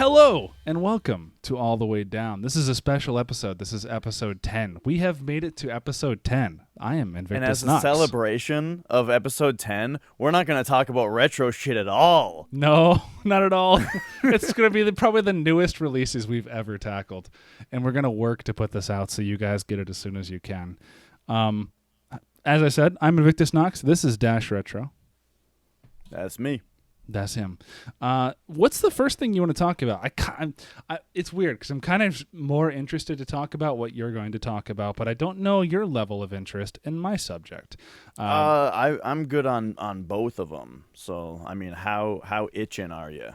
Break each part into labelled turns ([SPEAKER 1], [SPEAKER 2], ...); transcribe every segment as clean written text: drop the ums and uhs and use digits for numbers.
[SPEAKER 1] Hello and welcome to All the Way Down. This is a special episode. This is episode 10. We have made it to episode 10. I am InvictvsNox.
[SPEAKER 2] And as a celebration of episode 10, we're not going to talk about retro shit at all.
[SPEAKER 1] No, not at all. It's going to be probably the newest releases we've ever tackled. And we're going to work to put this out so you guys get it as soon as you can. As I said, I'm InvictvsNox. This is DashRetro.
[SPEAKER 2] That's me.
[SPEAKER 1] That's him. What's the first thing you want to talk about? It's weird because I'm kind of more interested to talk about what you're going to talk about, but I don't know your level of interest in my subject.
[SPEAKER 2] I'm good on both of them. So, I mean, how itching are you?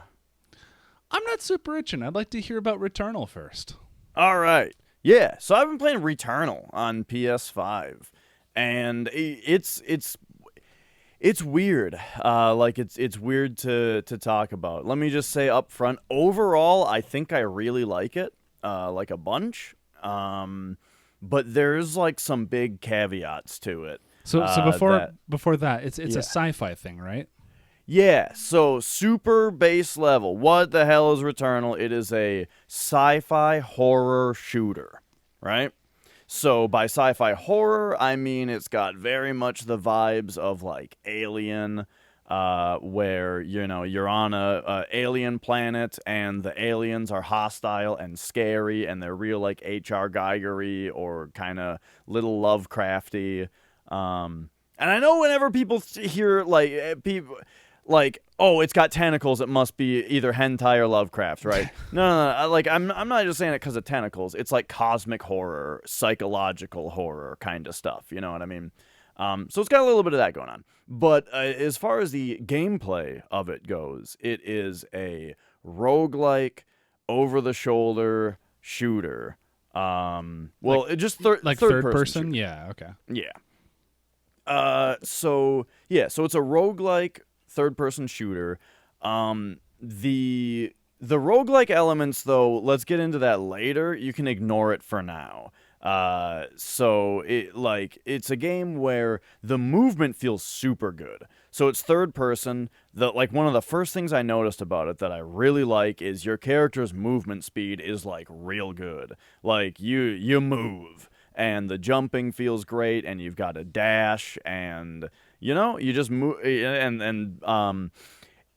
[SPEAKER 1] I'm not super itching. I'd like to hear about Returnal first.
[SPEAKER 2] All right. Yeah, so I've been playing Returnal on PS5, and it's weird. It's weird to talk about. Let me just say up front, overall, I think I really like it, like a bunch. But there's like some big caveats to it.
[SPEAKER 1] So before that, it's a sci-fi thing, right?
[SPEAKER 2] Yeah, so super base level. What the hell is Returnal? It is a sci-fi horror shooter, right? So by sci-fi horror, I mean it's got very much the vibes of like Alien, where you're on a alien planet and the aliens are hostile and scary and they're real like H.R. Geiger-y or kind of little Lovecrafty. And I know whenever people hear like, oh, it's got tentacles, it must be either hentai or Lovecraft, right? No. Like, I'm not just saying it because of tentacles. It's like cosmic horror, psychological horror kind of stuff. You know what I mean? So it's got a little bit of that going on. But as far as the gameplay of it goes, it is a roguelike, over-the-shoulder shooter. Just third person.
[SPEAKER 1] Yeah, okay.
[SPEAKER 2] Yeah. So it's a roguelike third-person shooter. The roguelike elements, though, let's get into that later. You can ignore it for now. So it's a game where the movement feels super good. So it's third person. One of the first things I noticed about it that I really like is your character's movement speed is like real good. Like you move and the jumping feels great and you've got a dash and you just move and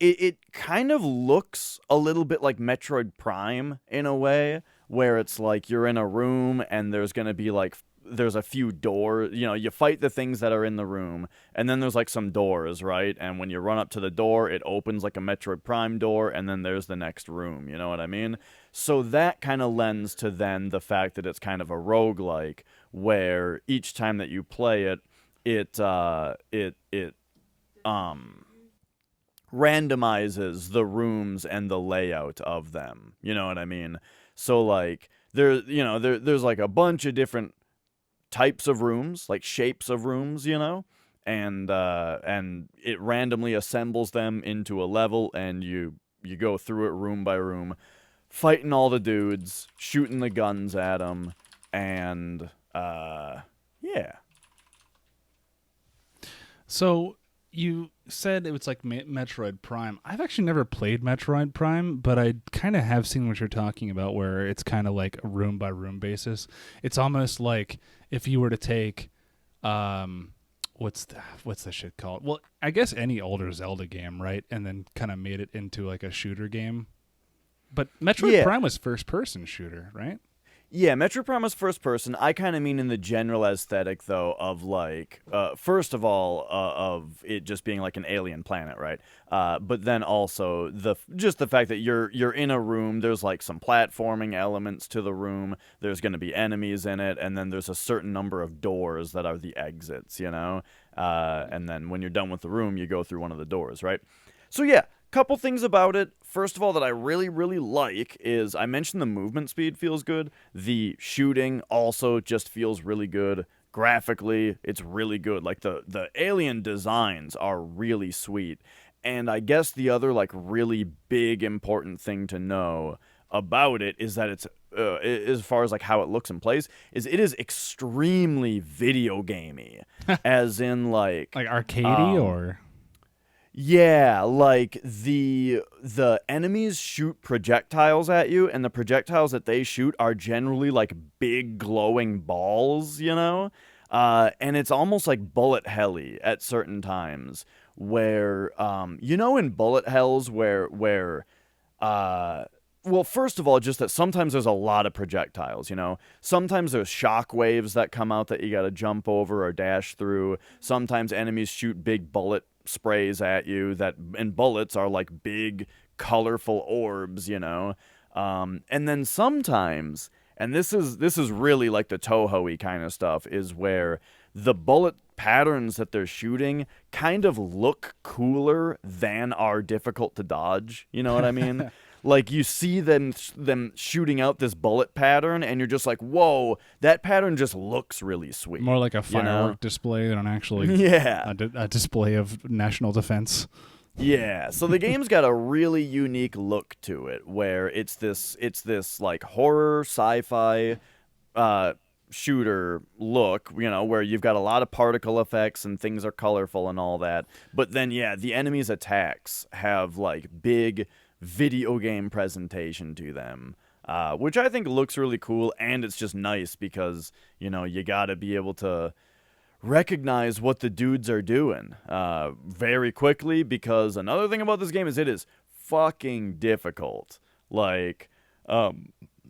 [SPEAKER 2] it kind of looks a little bit like Metroid Prime in a way, where it's like you're in a room and there's going to be there's a few doors, you fight the things that are in the room and then there's like some doors, right? And when you run up to the door, it opens like a Metroid Prime door and then there's the next room, you know what I mean? So that kind of lends to then the fact that it's kind of a roguelike where each time that you play it, it randomizes the rooms and the layout of them. You know what I mean? So like there's like a bunch of different types of rooms, like shapes of rooms, and it randomly assembles them into a level, and you go through it room by room, fighting all the dudes, shooting the guns at them, and yeah.
[SPEAKER 1] So you said it was like Metroid Prime. I've actually never played Metroid Prime, but I kind of have seen what you're talking about, where it's kind of like a room-by-room basis. It's almost like if you were to take, what's the shit called? Well, I guess any older Zelda game, right? And then kind of made it into like a shooter game. But Metroid Prime was first-person shooter, right?
[SPEAKER 2] Yeah, Metroid Prime was first person. I kind of mean in the general aesthetic, though, of like, first of all, of it just being like an alien planet, right? But then also the fact that you're in a room. There's like some platforming elements to the room. There's going to be enemies in it, and then there's a certain number of doors that are the exits, and then when you're done with the room, you go through one of the doors, right? So yeah. Couple things about it. First of all, that I really, really like is I mentioned the movement speed feels good. The shooting also just feels really good. Graphically, it's really good. Like the alien designs are really sweet. And I guess the other like really big important thing to know about it is that it's as far as like how it looks and plays, is it is extremely video gamey. As in like
[SPEAKER 1] arcadey or
[SPEAKER 2] Yeah, like the enemies shoot projectiles at you, and the projectiles that they shoot are generally like big glowing balls, you know? And it's almost like bullet helly at certain times where you know, in bullet hells where uh well, first of all, just that sometimes there's a lot of projectiles, you know? Sometimes there's shock waves that come out that you gotta jump over or dash through. Sometimes enemies shoot big bullet sprays at you that, and bullets are like big, colorful orbs, you know? And then sometimes, and this is really like the Toho-y kind of stuff, is where the bullet patterns that they're shooting kind of look cooler than are difficult to dodge. You know what I mean? Like you see them shooting out this bullet pattern, and you're just like, "Whoa, that pattern just looks really sweet."
[SPEAKER 1] More like a
[SPEAKER 2] you know?
[SPEAKER 1] firework display than actually
[SPEAKER 2] Yeah,
[SPEAKER 1] a display of national defense.
[SPEAKER 2] yeah. So the game's got a really unique look to it, where it's this like horror sci-fi shooter look, you know, where you've got a lot of particle effects and things are colorful and all that. But then, yeah, the enemy's attacks have like big video game presentation to them, which I think looks really cool. And it's just nice because, you know, you got to be able to recognize what the dudes are doing very quickly, because another thing about this game is it is fucking difficult. Like,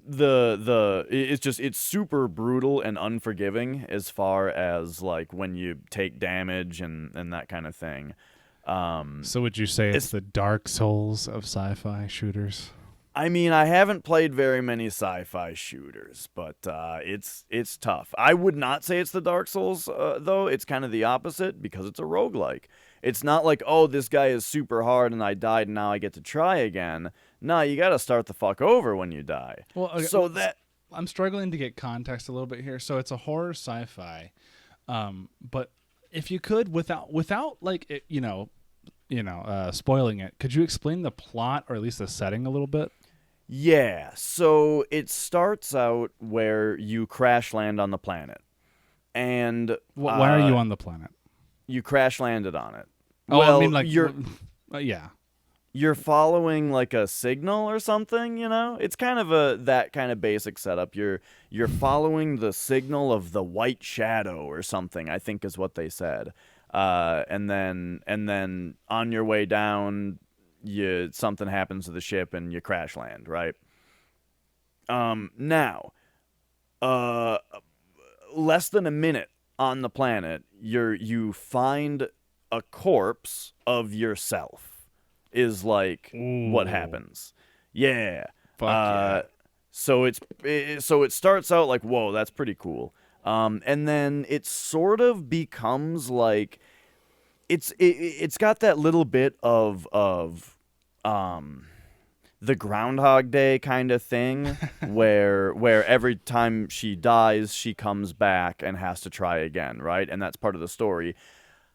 [SPEAKER 2] it's super brutal and unforgiving as far as like when you take damage and that kind of thing.
[SPEAKER 1] So would you say it's the Dark Souls of sci-fi shooters?
[SPEAKER 2] I mean, I haven't played very many sci-fi shooters, but it's tough. I would not say it's the Dark Souls, though. It's kind of the opposite because it's a roguelike. It's not like, oh, this guy is super hard and I died and now I get to try again. Nah, you got to start the fuck over when you die.
[SPEAKER 1] Well, okay,
[SPEAKER 2] so that
[SPEAKER 1] I'm struggling to get context a little bit here. So it's a horror sci-fi, but if you could, without like it, spoiling it, could you explain the plot or at least the setting a little bit?
[SPEAKER 2] Yeah, so it starts out where you crash land on the planet. And
[SPEAKER 1] Why are you on the planet?
[SPEAKER 2] You crash landed on it.
[SPEAKER 1] Oh,
[SPEAKER 2] well,
[SPEAKER 1] I mean, like,
[SPEAKER 2] yeah. You're following like a signal or something, you know? It's kind of that kind of basic setup. You're following the signal of the white shadow or something, I think is what they said. And then on your way down, something happens to the ship and you crash land, right? Now, less than a minute on the planet, you find a corpse of yourself. Is like what happens. Yeah.
[SPEAKER 1] Fuck yeah.
[SPEAKER 2] So it starts out like, whoa, that's pretty cool. And then it sort of becomes like it's got that little bit of the Groundhog Day kind of thing where every time she dies, she comes back and has to try again, right? And that's part of the story.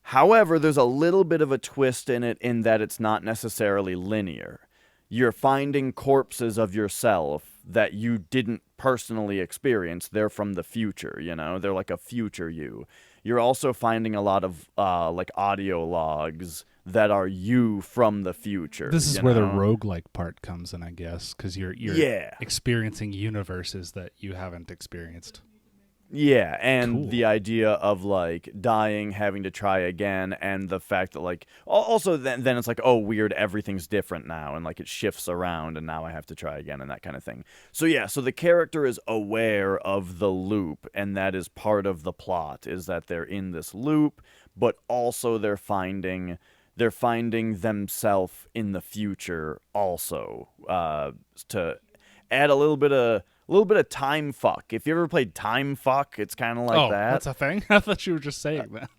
[SPEAKER 2] However, there's a little bit of a twist in it in that it's not necessarily linear. You're finding corpses of yourself that you didn't personally experience. They're from the future, you know? They're like a future you. You're also finding a lot of like audio logs that are you from the future.
[SPEAKER 1] This is where the roguelike part comes in, I guess, because you're experiencing universes that you haven't experienced.
[SPEAKER 2] Yeah, and
[SPEAKER 1] cool.
[SPEAKER 2] The idea of like dying, having to try again, and the fact that like also then it's like, oh, weird, everything's different now, and like it shifts around, and now I have to try again, and that kind of thing. So yeah, so the character is aware of the loop, and that is part of the plot, is that they're in this loop, but also they're finding themselves in the future also, to add a little bit of time fuck. If you ever played time fuck, it's kind of like that.
[SPEAKER 1] Oh, that's a thing? I thought you were just saying that.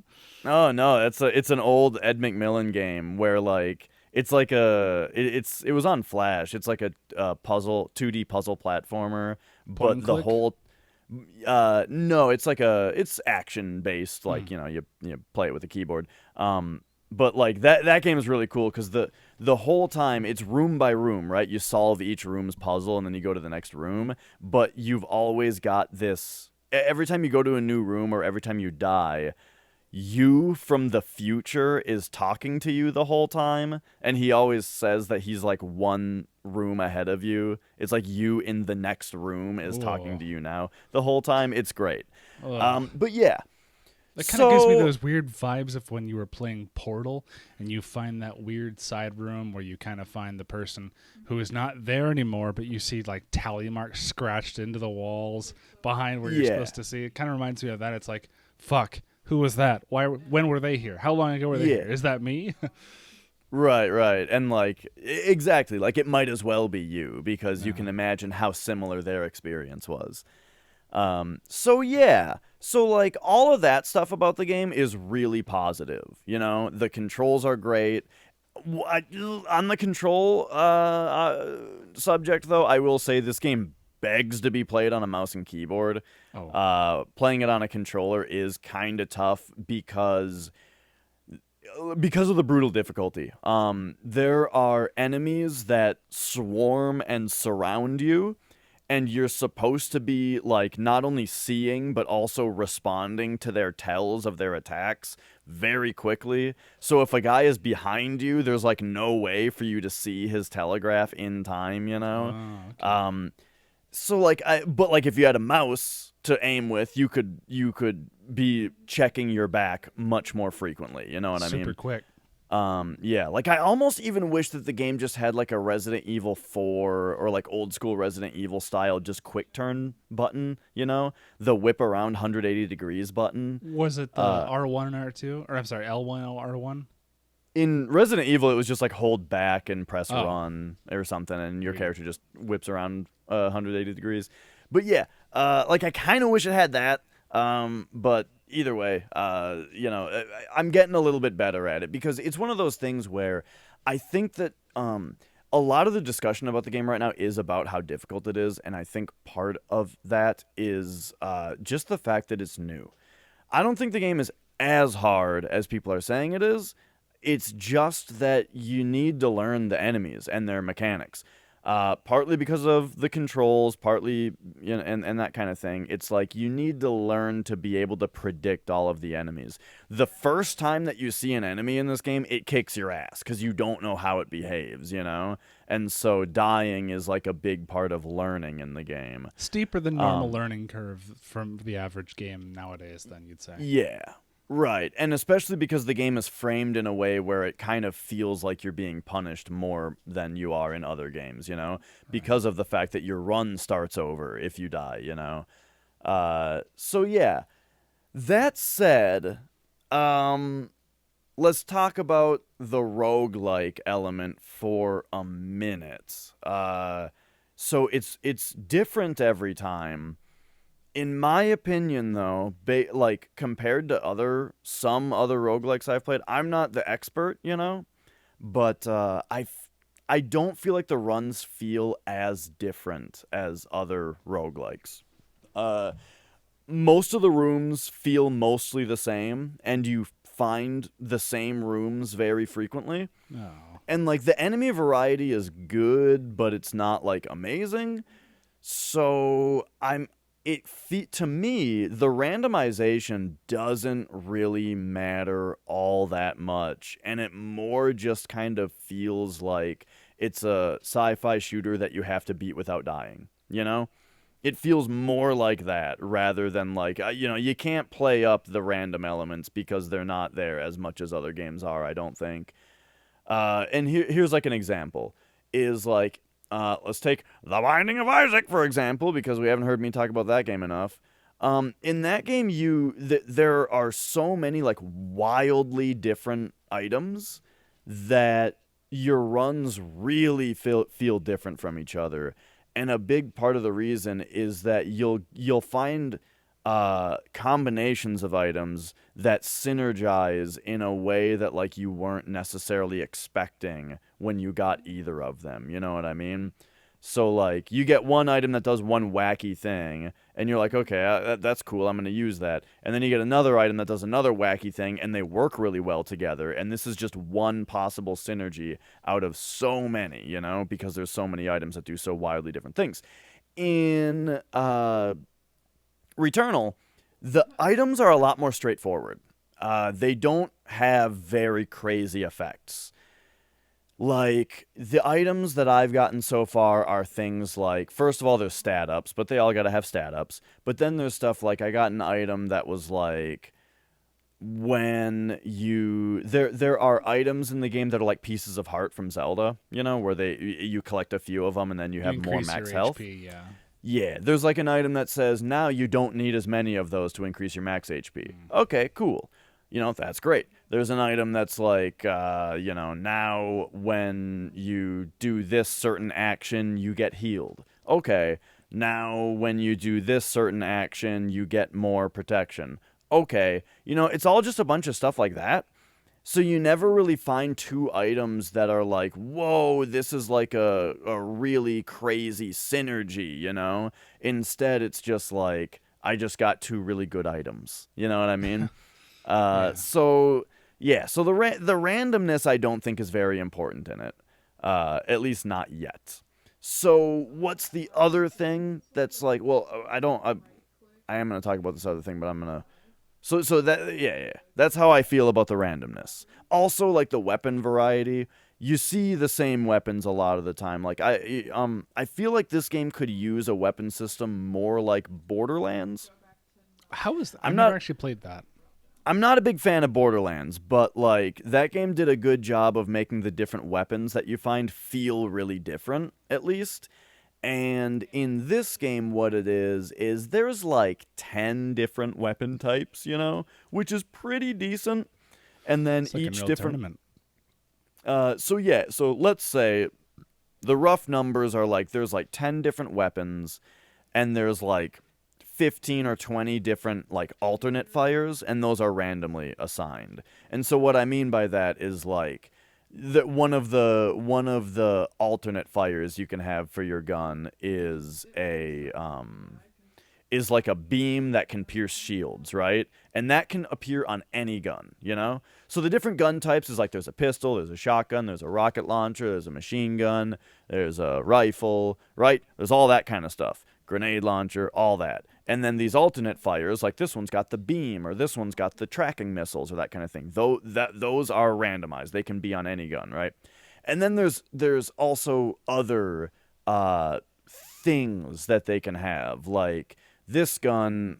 [SPEAKER 2] Oh no, it's an old Ed McMillan game where like it's like it was on Flash. It's like a puzzle 2D puzzle platformer, but the whole no, it's like it's action based, like you know, you play it with a keyboard. But like that game is really cool because the whole time it's room by room, right? You solve each room's puzzle and then you go to the next room. But you've always got this. Every time you go to a new room or every time you die, you from the future is talking to you the whole time, and he always says that he's like one room ahead of you. It's like you in the next room is talking
[SPEAKER 1] Ooh.
[SPEAKER 2] to you now the whole time. It's great.
[SPEAKER 1] Ugh.
[SPEAKER 2] But yeah,
[SPEAKER 1] That kind of gives me
[SPEAKER 2] so
[SPEAKER 1] those weird vibes of when you were playing Portal and you find that weird side room where you kind of find the person who is not there anymore, but you see like tally marks scratched into the walls behind where you're
[SPEAKER 2] yeah,
[SPEAKER 1] supposed to see. It kind of reminds me of that. It's like, fuck, who was that? Why? When were they here? How long ago were they
[SPEAKER 2] yeah.
[SPEAKER 1] here? Is that me?
[SPEAKER 2] Right. And like exactly, like it might as well be you because you
[SPEAKER 1] Yeah.
[SPEAKER 2] can imagine how similar their experience was. So yeah. So like all of that stuff about the game is really positive. You know, the controls are great. On the control subject though, I will say this game begs to be played on a mouse and keyboard.
[SPEAKER 1] Oh,
[SPEAKER 2] Playing it on a controller is kind of tough because of the brutal difficulty. There are enemies that swarm and surround you, and you're supposed to be like not only seeing but also responding to their tells of their attacks very quickly. So if a guy is behind you, there's like no way for you to see his telegraph in time, you know.
[SPEAKER 1] okay.
[SPEAKER 2] So like but like if you had a mouse to aim with, you could be checking your back much more frequently, you know what I
[SPEAKER 1] Super
[SPEAKER 2] mean?
[SPEAKER 1] quick.
[SPEAKER 2] Yeah, like I almost even wish that the game just had like a Resident Evil 4 or like old school Resident Evil style just quick turn button, you know? The whip around 180 degrees button.
[SPEAKER 1] Was it the
[SPEAKER 2] Uh
[SPEAKER 1] R1 and R2? Or I'm sorry, L1 or R1?
[SPEAKER 2] in Resident Evil it was just like hold back and press
[SPEAKER 1] Oh,
[SPEAKER 2] run or something and your
[SPEAKER 1] there you
[SPEAKER 2] character just whips around 180 degrees. But yeah, like I kind of wish it had that. But either way, I'm getting a little bit better at it because it's one of those things where I think that a lot of the discussion about the game right now is about how difficult it is, and I think part of that is just the fact that it's new. I don't think the game is as hard as people are saying it is. It's just that you need to learn the enemies and their mechanics. Partly because of the controls, partly and that kind of thing. It's like you need to learn to be able to predict all of the enemies. The first time that you see an enemy in this game, it kicks your ass because you don't know how it behaves, you know? And so dying is like a big part of learning in the game.
[SPEAKER 1] steeper than normal
[SPEAKER 2] Um,
[SPEAKER 1] learning curve from the average game nowadays, then you'd say.
[SPEAKER 2] Yeah, right. And especially because the game is framed in a way where it kind of feels like you're being punished more than you are in other games, you know?
[SPEAKER 1] Right.
[SPEAKER 2] Because of the fact that your run starts over if you die, you know? So yeah. That said, um, let's talk about the roguelike element for a minute. So it's different every time. In my opinion, though, like compared to some other roguelikes I've played, I'm not the expert, you know, but I don't feel like the runs feel as different as other roguelikes. Uh, Most of the rooms feel mostly the same, and you find the same rooms very frequently.
[SPEAKER 1] No.
[SPEAKER 2] And like the enemy variety is good, but it's not like amazing. So to me, the randomization doesn't really matter all that much, and it more just kind of feels like it's a sci-fi shooter that you have to beat without dying, you know? It feels more like that rather than like you can't play up the random elements because they're not there as much as other games are, I don't think. And here's like an example is like let's take The Binding of Isaac, for example, because we haven't heard me talk about that game enough. In that game, there are so many like wildly different items that your runs really feel different from each other, and a big part of the reason is that you'll find combinations of items that synergize in a way that like you weren't necessarily expecting when you got either of them. You know what I mean? So like you get one item that does one wacky thing, and you're like, okay, that's cool. I'm gonna use that. And then you get another item that does another wacky thing, and they work really well together. And this is just one possible synergy out of so many, you know, because there's so many items that do so wildly different things. In Returnal, the items are a lot more straightforward. they don't have very crazy effects. Like, the items that I've gotten so far are things like, first of all, there's stat ups, but they all gotta have stat ups. But then there's stuff like, I got an item that was like, when there are items in the game that are like pieces of heart from Zelda, where you collect a few of them and then you have more
[SPEAKER 1] increase
[SPEAKER 2] max
[SPEAKER 1] your
[SPEAKER 2] health.
[SPEAKER 1] HP, yeah.
[SPEAKER 2] Yeah, there's like an item that says now you don't need as many of those to increase your max HP. Okay, cool. That's great. There's an item that's like, now when you do this certain action, you get healed. Okay, now when you do this certain action, you get more protection. Okay, it's all just a bunch of stuff like that. So you never really find two items that are like, whoa, this is like a really crazy synergy, Instead, it's just like, I just got two really good items. You know what I mean?
[SPEAKER 1] Yeah.
[SPEAKER 2] So the randomness I don't think is very important in it, at least not yet. So what's the other thing that's like? Well, I am gonna talk about this other thing, but I'm gonna. So that yeah, that's how I feel about the randomness. Also, like the weapon variety, you see the same weapons a lot of the time. Like I feel like this game could use a weapon system more like Borderlands.
[SPEAKER 1] How is that? I've
[SPEAKER 2] I'm
[SPEAKER 1] never
[SPEAKER 2] not
[SPEAKER 1] actually played that.
[SPEAKER 2] I'm not a big fan of Borderlands, but like that game did a good job of making the different weapons that you find feel really different, at least. And in this game, what it is there's like 10 different weapon types, which is pretty decent. And then
[SPEAKER 1] It's like
[SPEAKER 2] each
[SPEAKER 1] a real
[SPEAKER 2] different.
[SPEAKER 1] tournament.
[SPEAKER 2] So let's say the rough numbers are like there's like 10 different weapons, and there's like 15 or 20 different like alternate fires, and those are randomly assigned. And so what I mean by that is like that one of the alternate fires you can have for your gun is like a beam that can pierce shields, right? And that can appear on any gun, So the different gun types is like there's a pistol, there's a shotgun, there's a rocket launcher, there's a machine gun, there's a rifle, right? There's all that kind of stuff. Grenade launcher, all that. And then these alternate fires, like this one's got the beam, or this one's got the tracking missiles, or that kind of thing. Those are randomized. They can be on any gun, right? And then there's also other things that they can have, like this gun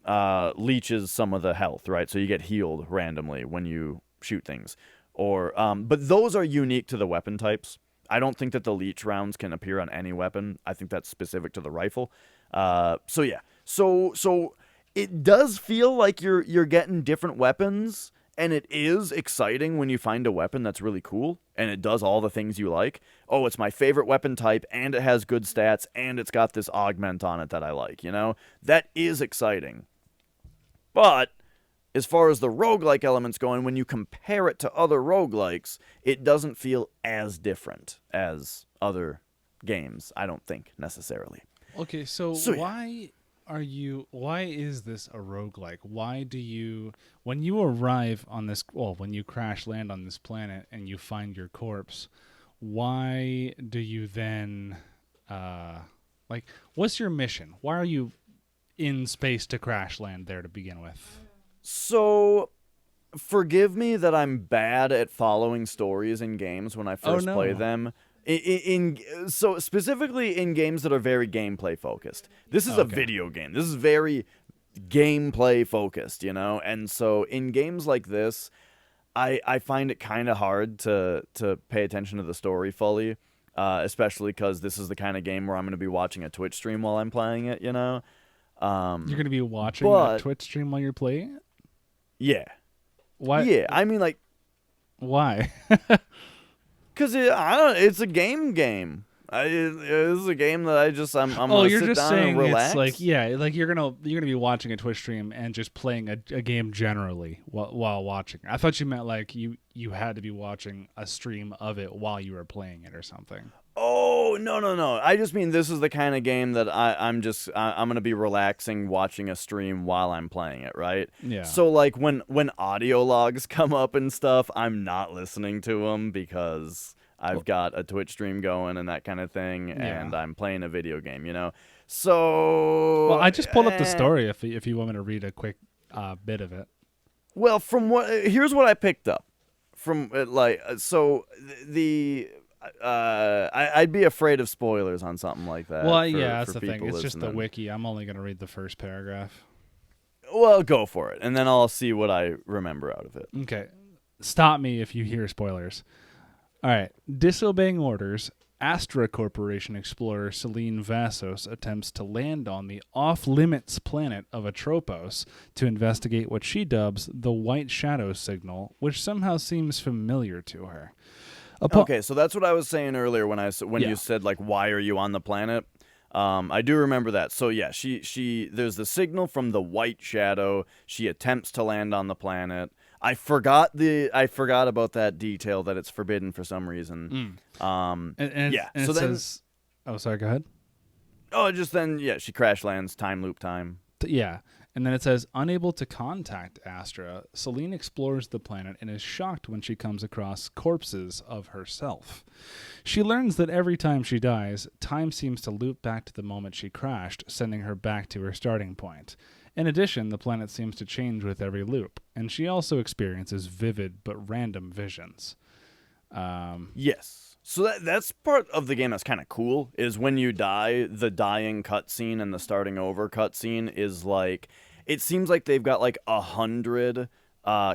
[SPEAKER 2] leeches some of the health, right? So you get healed randomly when you shoot things. But those are unique to the weapon types. I don't think that the leech rounds can appear on any weapon. I think that's specific to the rifle. So yeah. So it does feel like you're getting different weapons, and it is exciting when you find a weapon that's really cool and it does all the things you like. Oh, it's my favorite weapon type, and it has good stats, and it's got this augment on it that I like, That is exciting. But as far as the roguelike elements going, when you compare it to other roguelikes, it doesn't feel as different as other games, I don't think, necessarily.
[SPEAKER 1] Okay, so
[SPEAKER 2] yeah.
[SPEAKER 1] why is this a roguelike? Why do you, when you arrive on this, when you crash land on this planet and you find your corpse, why do you then, what's your mission? Why are you in space to crash land there to begin with?
[SPEAKER 2] So, forgive me that I'm bad at following stories in games when I first play them. So specifically in games that are very gameplay focused. This is a video game. This is very gameplay focused, And so in games like this, I find it kind of hard to pay attention to the story fully, especially because this is the kind of game where I'm going to be watching a Twitch stream while I'm playing it, You're
[SPEAKER 1] going to be watching a Twitch stream while you're playing it?
[SPEAKER 2] Yeah.
[SPEAKER 1] Why?
[SPEAKER 2] Yeah, I mean, like,
[SPEAKER 1] why?
[SPEAKER 2] Because it's a game. It's a game that I'm gonna
[SPEAKER 1] you're
[SPEAKER 2] sit
[SPEAKER 1] just
[SPEAKER 2] down
[SPEAKER 1] saying
[SPEAKER 2] and relax.
[SPEAKER 1] it's like you're gonna be watching a Twitch stream and just playing a game generally while watching. I thought you meant like you had to be watching a stream of it while you were playing it or something.
[SPEAKER 2] Oh no! I just mean this is the kind of game that I'm gonna be relaxing watching a stream while I'm playing it, right?
[SPEAKER 1] Yeah.
[SPEAKER 2] So like when audio logs come up and stuff, I'm not listening to them because I've got a Twitch stream going and that kind of thing, and I'm playing a video game, So
[SPEAKER 1] I just pulled up the story if you want me to read a quick bit of it.
[SPEAKER 2] Well, from what here's what I picked up from so the I'd be afraid of spoilers on something like that
[SPEAKER 1] Well, yeah,
[SPEAKER 2] for
[SPEAKER 1] that's the thing.
[SPEAKER 2] people
[SPEAKER 1] It's just the
[SPEAKER 2] listening.
[SPEAKER 1] wiki. I'm only going to read the first paragraph.
[SPEAKER 2] Well, go for it, and then I'll see what I remember out of it.
[SPEAKER 1] Okay. Stop me if you hear spoilers. All right. Disobeying orders, Astra Corporation explorer Celine Vassos attempts to land on the off-limits planet of Atropos to investigate what she dubs the White Shadow signal, which somehow seems familiar to her.
[SPEAKER 2] Okay, so that's what I was saying earlier when
[SPEAKER 1] Yeah.
[SPEAKER 2] you said like, why are you on the planet? I do remember that. So yeah, she there's the signal from the White Shadow. She attempts to land on the planet. I forgot about that detail that it's forbidden for some reason. Yeah.
[SPEAKER 1] And
[SPEAKER 2] So
[SPEAKER 1] it
[SPEAKER 2] then,
[SPEAKER 1] says, oh, sorry, go ahead.
[SPEAKER 2] just then, yeah, she crash lands, time loop time.
[SPEAKER 1] Yeah. And then it says, unable to contact Astra, Celine explores the planet and is shocked when she comes across corpses of herself. She learns that every time she dies, time seems to loop back to the moment she crashed, sending her back to her starting point. In addition, the planet seems to change with every loop, and she also experiences vivid but random visions.
[SPEAKER 2] Yes. So that's part of the game that's kind of cool, is when you die, the dying cutscene and the starting over cutscene is like, it seems like they've got like 100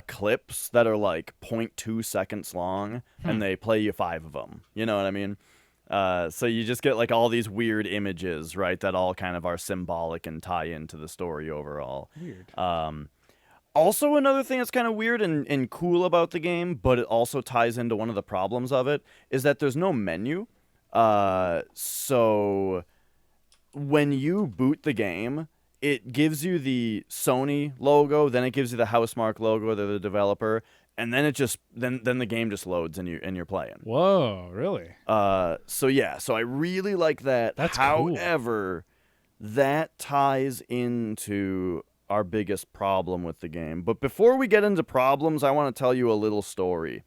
[SPEAKER 2] clips that are like 0.2 seconds long, and they play you 5 of them. You know what I mean? So you just get like all these weird images, right, that all kind of are symbolic and tie into the story overall.
[SPEAKER 1] Weird.
[SPEAKER 2] Also, another thing that's kind of weird and cool about the game, but it also ties into one of the problems of it, is that there's no menu. So when you boot the game, it gives you the Sony logo, then it gives you the Housemarque logo, they're the developer, and then it just then the game just loads and you're playing.
[SPEAKER 1] Whoa, really?
[SPEAKER 2] So yeah, so I really like that.
[SPEAKER 1] That's cool.
[SPEAKER 2] However, that ties into our biggest problem with the game. But before we get into problems, I want to tell you a little story.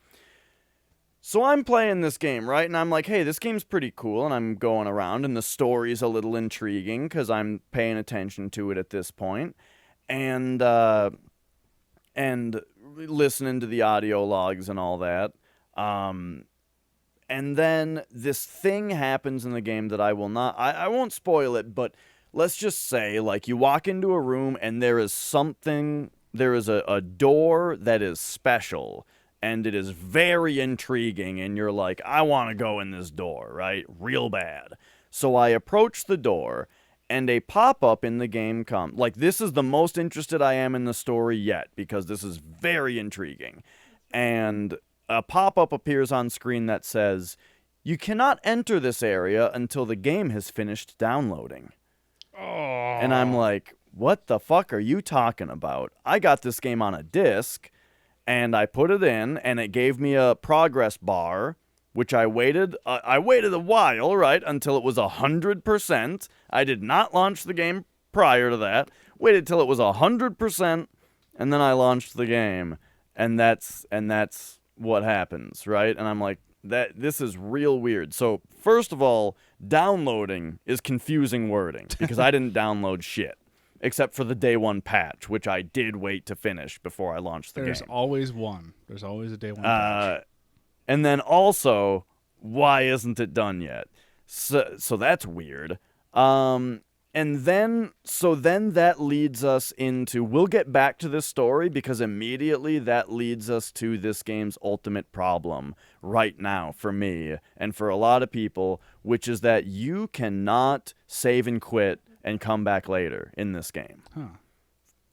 [SPEAKER 2] So I'm playing this game, right? And I'm like, hey, this game's pretty cool. And I'm going around, and the story's a little intriguing because I'm paying attention to it at this point. And listening to the audio logs and all that. And then this thing happens in the game that I won't spoil it, but let's just say, like, you walk into a room and there is a door that is special, and it is very intriguing, and you're like, I want to go in this door, right? Real bad. So I approach the door, and a pop-up in the game comes. Like, this is the most interested I am in the story yet, because this is very intriguing. And a pop-up appears on screen that says, you cannot enter this area until the game has finished downloading.
[SPEAKER 1] Oh.
[SPEAKER 2] And I'm like, what the fuck are you talking about? I got this game on a disc, and I put it in, and it gave me a progress bar, which I waited a while, right, until it was 100%. I did not launch the game prior to that. Waited till it was 100%, and then I launched the game. And that's what happens, right? And I'm like, this is real weird. So, first of all, downloading is confusing wording, because I didn't download shit, except for the day one patch, which I did wait to finish before I launched the
[SPEAKER 1] There's
[SPEAKER 2] game.
[SPEAKER 1] always one. There's always a day one patch.
[SPEAKER 2] And then also, why isn't it done yet? So that's weird. And then that leads us into, we'll get back to this story, because immediately that leads us to this game's ultimate problem right now for me and for a lot of people, which is that you cannot save and quit and come back later in this game.
[SPEAKER 1] Huh.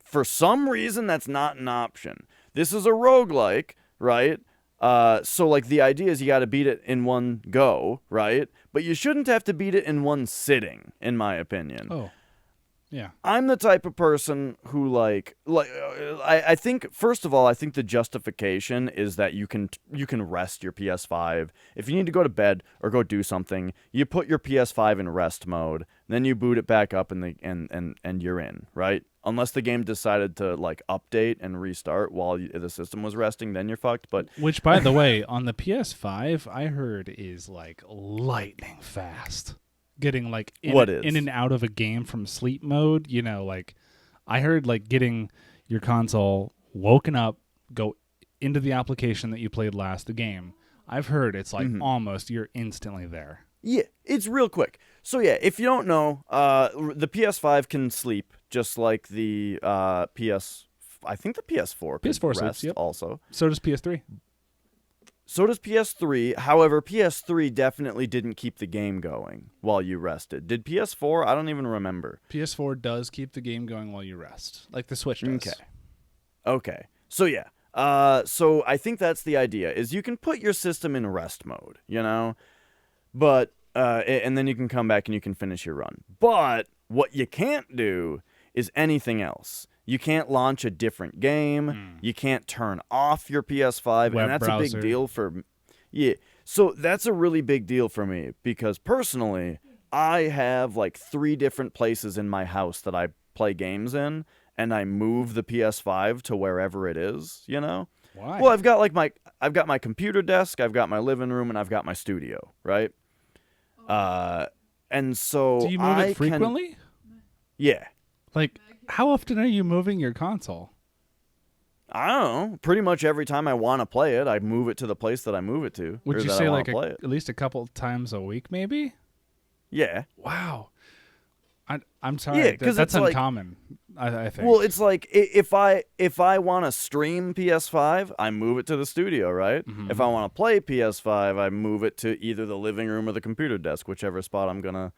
[SPEAKER 2] For some reason, that's not an option. This is a roguelike, right? So like the idea is you got to beat it in one go, right? But you shouldn't have to beat it in one sitting, in my opinion.
[SPEAKER 1] Oh, yeah.
[SPEAKER 2] I'm the type of person who I think, first of all, I think the justification is that you can rest your PS5. If you need to go to bed or go do something, you put your PS5 in rest mode, then you boot it back up and you're in, right? Unless the game decided to like update and restart while the system was resting, then you're fucked. But
[SPEAKER 1] Which, by the way, on the PS5, I heard is like lightning fast. Getting like in and out of a game from sleep mode, like I heard like getting your console woken up, go into the application that you played last, the game. I've heard it's like almost you're instantly there.
[SPEAKER 2] Yeah, it's real quick. So yeah, if you don't know, the PS5 can sleep just like the I think the PS4 could
[SPEAKER 1] PS4
[SPEAKER 2] rest
[SPEAKER 1] sleeps, yep.
[SPEAKER 2] also.
[SPEAKER 1] So does PS3.
[SPEAKER 2] So does PS3. However, PS3 definitely didn't keep the game going while you rested. Did PS4? I don't even remember.
[SPEAKER 1] PS4 does keep the game going while you rest, like the Switch does.
[SPEAKER 2] Okay. So yeah. So I think that's the idea, is you can put your system in rest mode, you know? But and then you can come back and you can finish your run. But what you can't do is anything else. You can't launch a different game. You can't turn off your PS5,
[SPEAKER 1] Web
[SPEAKER 2] and that's
[SPEAKER 1] browser.
[SPEAKER 2] a big deal for yeah. So that's a really big deal for me because personally, I have like 3 different places in my house that I play games in, and I move the PS5 to wherever it is, you know?
[SPEAKER 1] Why?
[SPEAKER 2] Well, I've got my computer desk, I've got my living room, and I've got my studio, right? And so
[SPEAKER 1] Do you move it frequently?
[SPEAKER 2] Yeah.
[SPEAKER 1] Like, how often are you moving your console?
[SPEAKER 2] I don't know. Pretty much every time I want to play it, I move it to the place that I move it to.
[SPEAKER 1] Would
[SPEAKER 2] or
[SPEAKER 1] you
[SPEAKER 2] that
[SPEAKER 1] say
[SPEAKER 2] I wanna
[SPEAKER 1] like
[SPEAKER 2] play it.
[SPEAKER 1] at least a couple times a week, maybe?
[SPEAKER 2] Yeah.
[SPEAKER 1] Wow. I'm sorry.
[SPEAKER 2] Yeah, 'cause
[SPEAKER 1] that's
[SPEAKER 2] it's like-
[SPEAKER 1] uncommon. I think.
[SPEAKER 2] Well, it's like if I want to stream PS5, I move it to the studio, right? If I want to play PS5, I move it to either the living room or the computer desk, whichever spot I'm gonna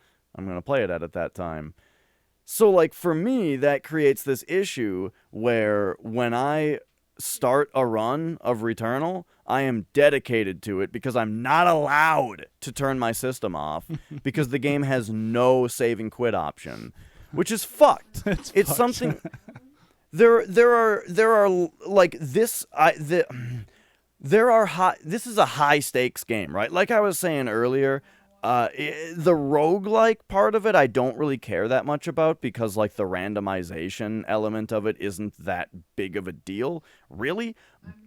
[SPEAKER 2] play it at that time. So like for me, that creates this issue where when I start a run of Returnal, I am dedicated to it because I'm not allowed to turn my system off because the game has no save and quit option, which is fucked. It's
[SPEAKER 1] fucked.
[SPEAKER 2] something. There are like this. This is a high stakes game, right? Like I was saying earlier. The roguelike part of it I don't really care that much about because like the randomization element of it isn't that big of a deal, really.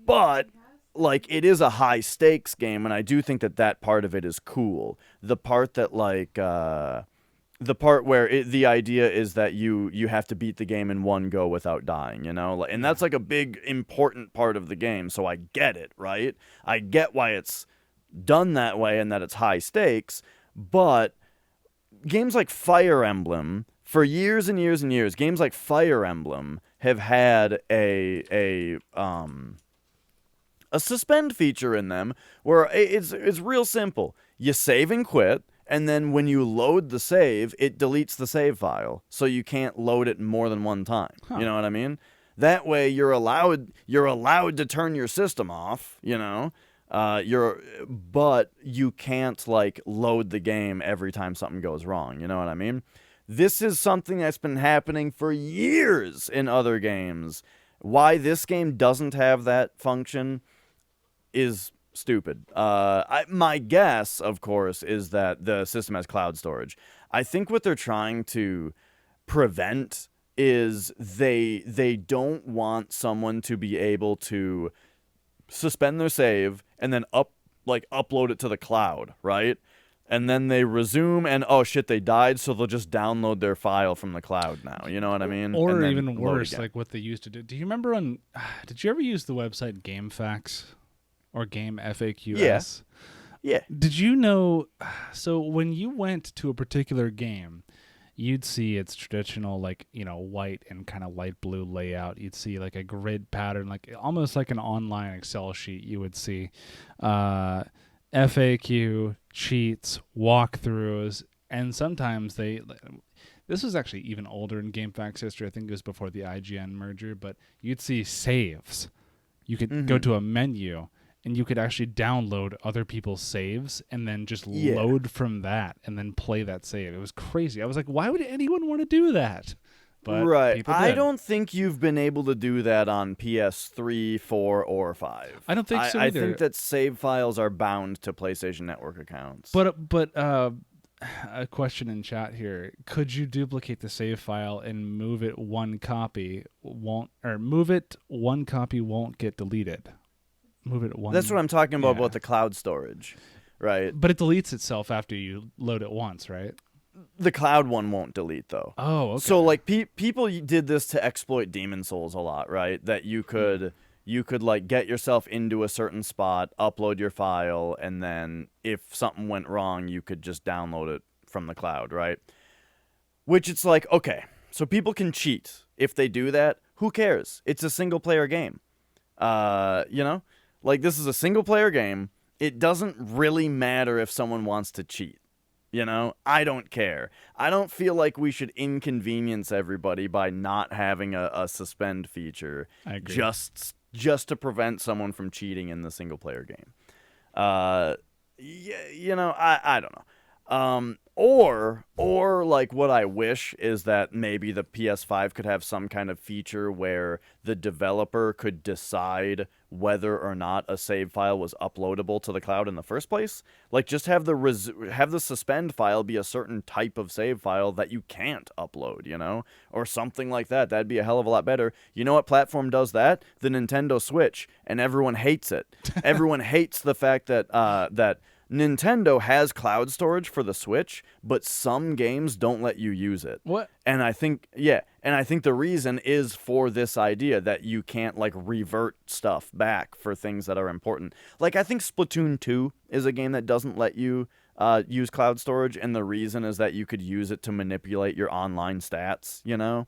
[SPEAKER 2] But like it is a high stakes game, and I do think that part of it is cool. The part that like the part where the idea is that you have to beat the game in one go without dying, you know? And that's like a big important part of the game, so I get it, right? I get why it's done that way and that it's high stakes, but games like Fire Emblem, for years and years and years, games like Fire Emblem have had a suspend feature in them where it's real simple. You save and quit, and then when you load the save, it deletes the save file, so you can't load it more than one time.
[SPEAKER 1] Huh.
[SPEAKER 2] You know what I mean? That way you're allowed to turn your system off, you know? But you can't like load the game every time something goes wrong. You know what I mean? This is something that's been happening for years in other games. Why this game doesn't have that function is stupid. My guess, of course, is that the system has cloud storage. I think what they're trying to prevent is they don't want someone to be able to suspend their save and then upload it to the cloud, right? And then they resume and oh shit, they died, so they'll just download their file from the cloud now. You know what I mean?
[SPEAKER 1] Or
[SPEAKER 2] And then
[SPEAKER 1] even
[SPEAKER 2] load
[SPEAKER 1] worse,
[SPEAKER 2] again.
[SPEAKER 1] like what they used to do. Do you remember did you ever use the website GameFAQs or Game FAQs?
[SPEAKER 2] Yeah.
[SPEAKER 1] Did you know, so when you went to a particular game, you'd see its traditional, like, you know, white and kind of light blue layout. You'd see like a grid pattern, like almost like an online Excel sheet. You would see FAQ, cheats, walkthroughs, and sometimes this was actually even older in GameFAQs history. I think it was before the IGN merger, but you'd see saves. You could go to a menu and you could actually download other people's saves and then just load from that and then play that save. It was crazy. I was like, why would anyone want to do that? But
[SPEAKER 2] right.
[SPEAKER 1] people
[SPEAKER 2] I
[SPEAKER 1] did.
[SPEAKER 2] don't think you've been able to do that on PS3, 4, or 5.
[SPEAKER 1] I don't think so
[SPEAKER 2] I
[SPEAKER 1] either.
[SPEAKER 2] think that save files are bound to PlayStation Network accounts.
[SPEAKER 1] But a question in chat here: could you duplicate the save file and move it one copy won't get deleted? Move it one.
[SPEAKER 2] That's what I'm talking about
[SPEAKER 1] yeah.
[SPEAKER 2] the cloud storage, right?
[SPEAKER 1] But it deletes itself after you load it once, right?
[SPEAKER 2] The cloud one won't delete though.
[SPEAKER 1] Oh, okay.
[SPEAKER 2] So like people did this to exploit Demon Souls a lot, right? That you could like get yourself into a certain spot, upload your file, and then if something went wrong, you could just download it from the cloud, right? Which it's like, okay, so people can cheat. If they do that, who cares? It's a single player game. You know? Like this is a single player game. It doesn't really matter if someone wants to cheat. You know, I don't care. I don't feel like we should inconvenience everybody by not having a suspend feature
[SPEAKER 1] I agree.
[SPEAKER 2] just to prevent someone from cheating in the single player game. Yeah, you know, I don't know. Or like what I wish is that maybe the PS5 could have some kind of feature where the developer could decide whether or not a save file was uploadable to the cloud in the first place. Like just have the suspend file be a certain type of save file that you can't upload, you know, or something like that. That'd be a hell of a lot better. You know what platform does that? The Nintendo Switch, and everyone hates it. Everyone hates the fact that that Nintendo has cloud storage for the Switch, but some games don't let you use it.
[SPEAKER 1] What?
[SPEAKER 2] And I think the reason is for this idea that you can't like revert stuff back for things that are important. Like I think Splatoon 2 is a game that doesn't let you use cloud storage, and the reason is that you could use it to manipulate your online stats, you know?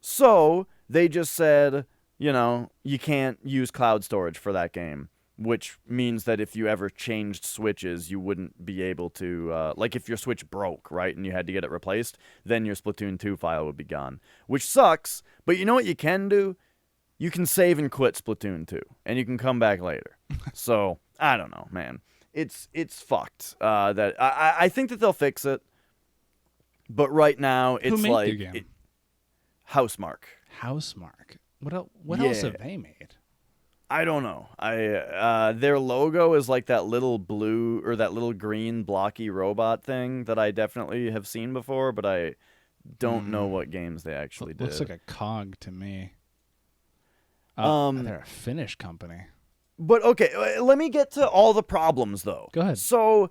[SPEAKER 2] So they just said, you know, you can't use cloud storage for that game. Which means that if you ever changed switches, you wouldn't be able to, like if your switch broke, right, and you had to get it replaced, then your Splatoon 2 file would be gone. Which sucks, but you know what you can do? You can save and quit Splatoon 2, and you can come back later. So, I don't know, man. It's fucked. That I think that they'll fix it, but right now it's
[SPEAKER 1] Who made
[SPEAKER 2] like...
[SPEAKER 1] the game?
[SPEAKER 2] Housemarque.
[SPEAKER 1] Housemarque. What else have they made?
[SPEAKER 2] I don't know. Their logo is like that little blue or that little green blocky robot thing that I definitely have seen before, but I don't know what games they actually did.
[SPEAKER 1] Looks like a cog to me. They're a Finnish company.
[SPEAKER 2] But okay, let me get to all the problems though.
[SPEAKER 1] Go ahead.
[SPEAKER 2] So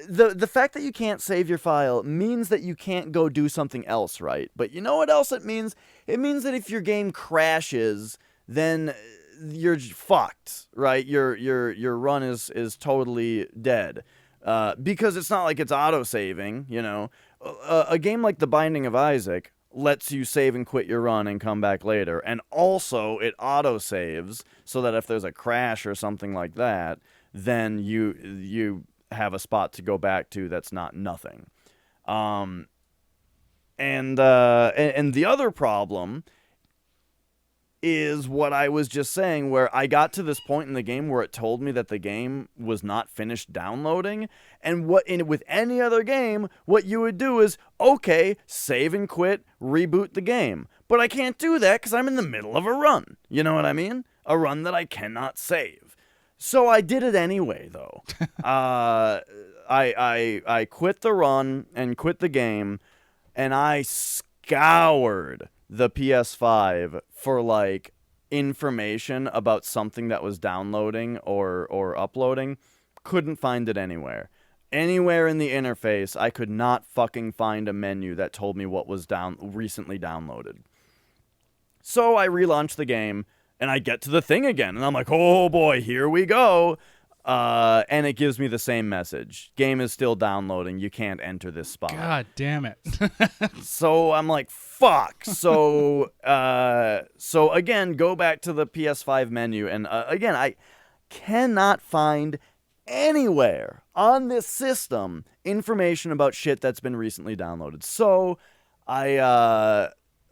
[SPEAKER 2] the fact that you can't save your file means that you can't go do something else, right? But you know what else it means? It means that if your game crashes, then you're fucked, right? Your run is totally dead. Because it's not like it's auto-saving, you know. A game like The Binding of Isaac lets you save and quit your run and come back later. And also, it auto-saves so that if there's a crash or something like that, then you have a spot to go back to that's not nothing. And the other problem is what I was just saying, where I got to this point in the game where it told me that the game was not finished downloading, and with any other game, what you would do is, okay, save and quit, reboot the game. But I can't do that because I'm in the middle of a run. You know what I mean? A run that I cannot save. So I did it anyway, though. I quit the run and quit the game, and I scoured the PS5 for like information about something that was downloading or uploading. Couldn't find it anywhere. Anywhere in the interface, I could not fucking find a menu that told me what was recently downloaded. So I relaunched the game, and I get to the thing again, and I'm like, oh boy, here we go. And it gives me the same message. Game is still downloading. You can't enter this spot.
[SPEAKER 1] God damn it.
[SPEAKER 2] So I'm like, fuck. So again, go back to the PS5 menu. And again, I cannot find anywhere on this system information about shit that's been recently downloaded. So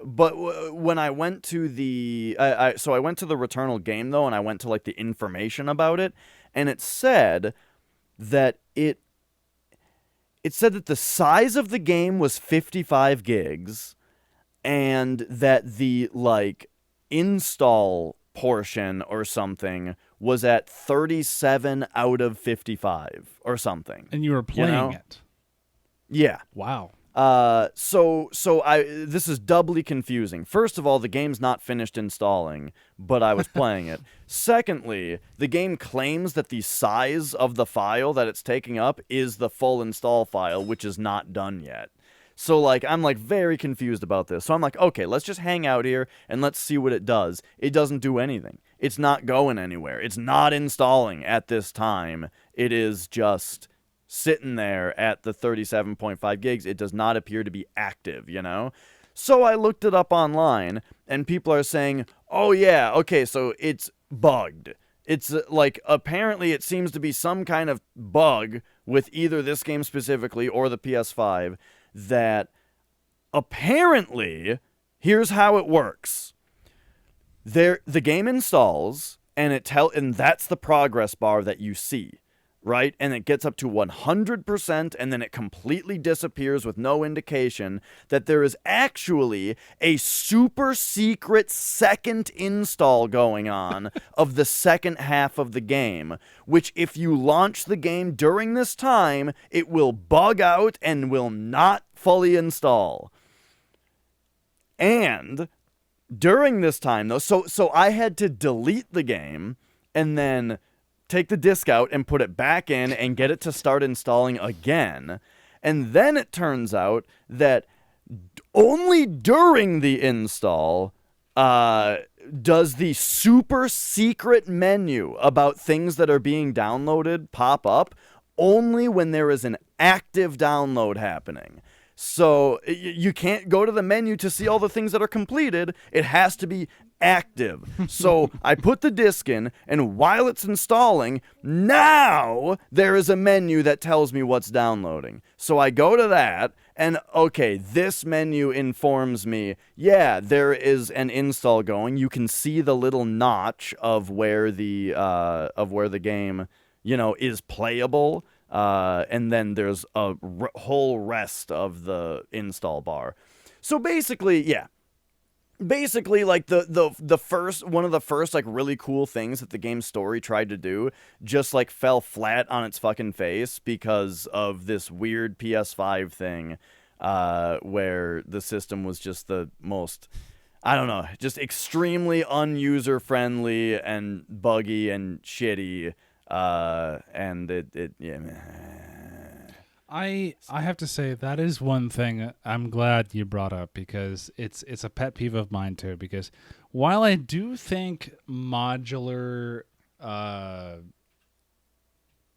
[SPEAKER 2] but when I went to the, I went to the Returnal game though, and I went to like the information about it. And it said that it said that the size of the game was 55 gigs, and that the like install portion or something was at 37 out of 55 or something.
[SPEAKER 1] And you were playing it.
[SPEAKER 2] Yeah.
[SPEAKER 1] Wow.
[SPEAKER 2] This is doubly confusing. First of all, the game's not finished installing, but I was playing it. Secondly, the game claims that the size of the file that it's taking up is the full install file, which is not done yet. So, like, I'm, like, very confused about this. So I'm like, okay, let's just hang out here and let's see what it does. It doesn't do anything. It's not going anywhere. It's not installing at this time. It is just sitting there at the 37.5 gigs. It does not appear to be active, you know? So I looked it up online, and people are saying, oh, yeah, okay, so it's bugged. It's like, apparently it seems to be some kind of bug with either this game specifically or the PS5 that apparently, here's how it works. The game installs, and and that's the progress bar that you see, right? And it gets up to 100%, and then it completely disappears with no indication that there is actually a super secret second install going on of the second half of the game, which if you launch the game during this time, it will bug out and will not fully install. And during this time, though, so I had to delete the game and then take the disk out and put it back in and get it to start installing again. And then it turns out that only during the install does the super secret menu about things that are being downloaded pop up, only when there is an active download happening. So you can't go to the menu to see all the things that are completed. It has to be active. So I put the disk in, and while it's installing, now there is a menu that tells me what's downloading. So I go to that, and okay, this menu informs me, yeah, there is an install going. You can see the little notch of where the game, is playable. And then there's a whole rest of the install bar. So basically, yeah. Basically, like, the first, one of the first, like, really cool things that the game's story tried to do just, like, fell flat on its fucking face because of this weird PS5 thing, where the system was just the most, I don't know, just extremely unuser-friendly and buggy and shitty. And yeah.
[SPEAKER 1] I have to say that is one thing I'm glad you brought up, because it's a pet peeve of mine too. Because while I do think modular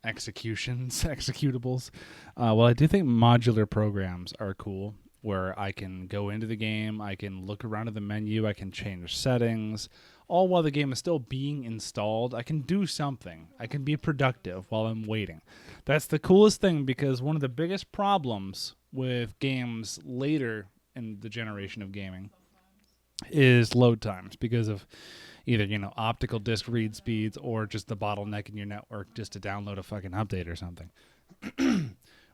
[SPEAKER 1] executables, while I do think modular programs are cool, where I can go into the game, I can look around at the menu, I can change settings, all while the game is still being installed. I can do something. I can be productive while I'm waiting. That's the coolest thing, because one of the biggest problems with games later in the generation of gaming is load times, because of either, optical disc read speeds or just the bottleneck in your network just to download a fucking update or something.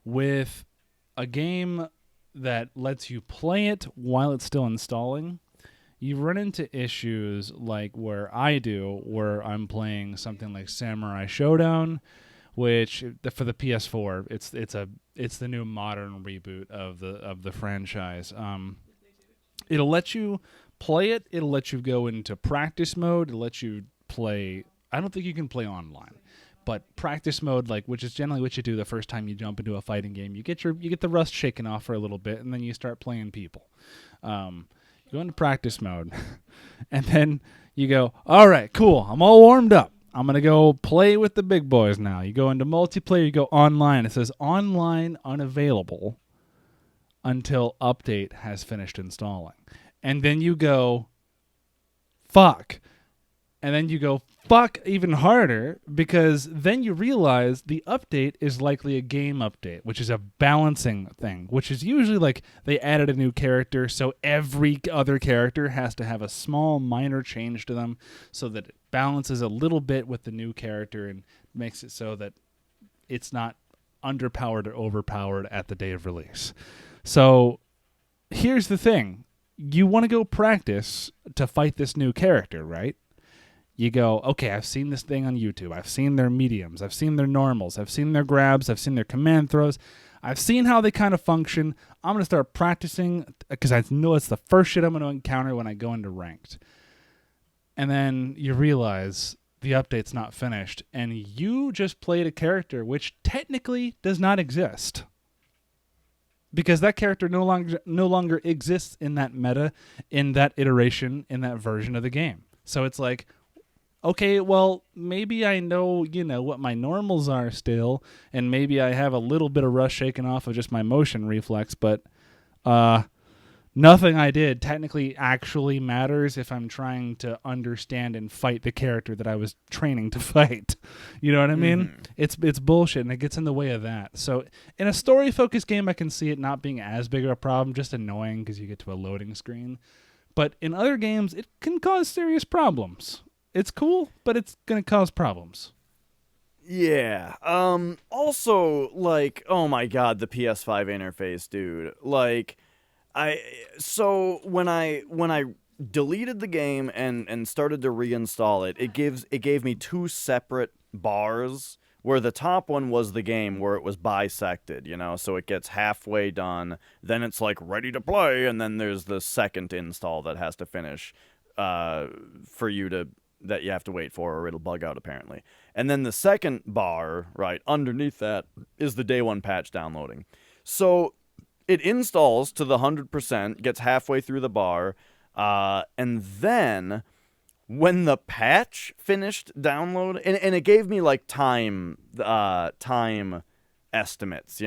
[SPEAKER 1] With a game that lets you play it while it's still installing, you run into issues like where where I'm playing something like Samurai Showdown, which for the PS4, it's the new modern reboot of the franchise. It'll let you play it. It'll let you go into practice mode. It'll let you play. I don't think you can play online, but practice mode, like, which is generally what you do the first time you jump into a fighting game. You get the rust shaken off for a little bit, and then you start playing people. You go into practice mode, and then you go, all right, cool, I'm all warmed up. I'm going to go play with the big boys now. You go into multiplayer, you go online. It says online unavailable until update has finished installing. And then you go, fuck. And then you go, fuck even harder, because then you realize the update is likely a game update, which is a balancing thing, which is usually like they added a new character, so every other character has to have a small minor change to them so that it balances a little bit with the new character and makes it so that it's not underpowered or overpowered at the day of release. So here's the thing. You want to go practice to fight this new character, right? You go, okay, I've seen this thing on YouTube. I've seen their mediums. I've seen their normals. I've seen their grabs. I've seen their command throws. I've seen how they kind of function. I'm going to start practicing because I know it's the first shit I'm going to encounter when I go into ranked. And then you realize the update's not finished, and you just played a character which technically does not exist. Because that character no longer exists in that meta, in that iteration, in that version of the game. So it's like, okay, well, maybe I know, what my normals are still, and maybe I have a little bit of rust shaken off of just my motion reflex, but nothing I did technically actually matters if I'm trying to understand and fight the character that I was training to fight. You know what I mean? It's bullshit, and it gets in the way of that. So in a story-focused game, I can see it not being as big of a problem, just annoying because you get to a loading screen. But in other games, it can cause serious problems. It's cool, but it's going to cause problems.
[SPEAKER 2] Yeah. Also, like, oh my god, the PS5 interface, dude. Like, when I deleted the game and started to reinstall it, it gave me two separate bars where the top one was the game where it was bisected, so it gets halfway done, then it's like ready to play, and then there's the second install that has to finish that you have to wait for, or it'll bug out apparently. And then the second bar, right underneath that, is the day one patch downloading. So it installs to the 100%, gets halfway through the bar, and then when the patch finished download, and it gave me like time estimates,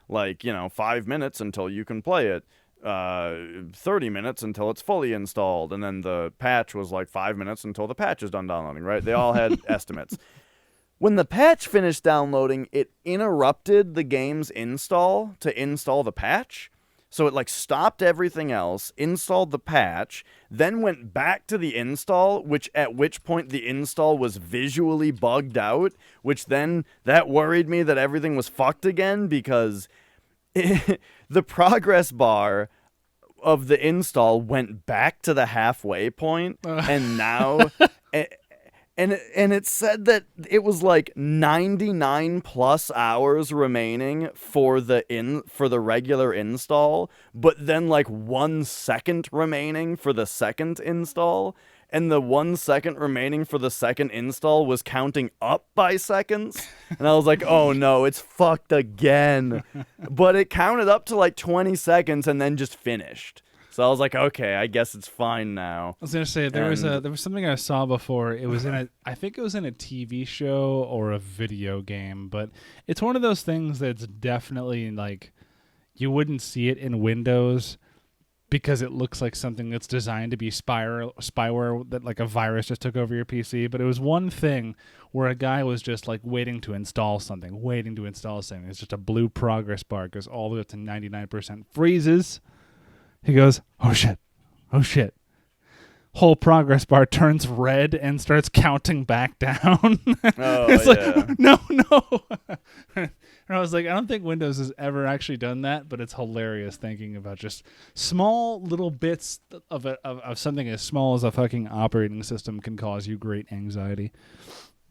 [SPEAKER 2] like 5 minutes until you can play it, 30 minutes until it's fully installed, and then the patch was like 5 minutes until the patch is done downloading, right? They all had estimates. When the patch finished downloading, it interrupted the game's install to install the patch. So it like stopped everything else, installed the patch, then went back to the install, at which point the install was visually bugged out, which then that worried me that everything was fucked again, because the progress bar of the install went back to the halfway point, and now and it said that it was like 99 plus hours remaining for the regular install, but then like 1 second remaining for the second install. And the 1 second remaining for the second install was counting up by seconds. And I was like, oh no, it's fucked again. But it counted up to like 20 seconds and then just finished. So I was like, okay, I guess it's fine now.
[SPEAKER 1] I was gonna say there was something I saw before. It was I think it was in a TV show or a video game, but it's one of those things that's definitely like you wouldn't see it in Windows, because it looks like something that's designed to be spyware that like a virus just took over your PC. But it was one thing where a guy was just like waiting to install something. It's just a blue progress bar, goes all the way up to 99%, freezes. He goes, oh shit. Whole progress bar turns red and starts counting back down. It's like, no. And I was like, I don't think Windows has ever actually done that, but it's hilarious thinking about just small little bits of something as small as a fucking operating system can cause you great anxiety.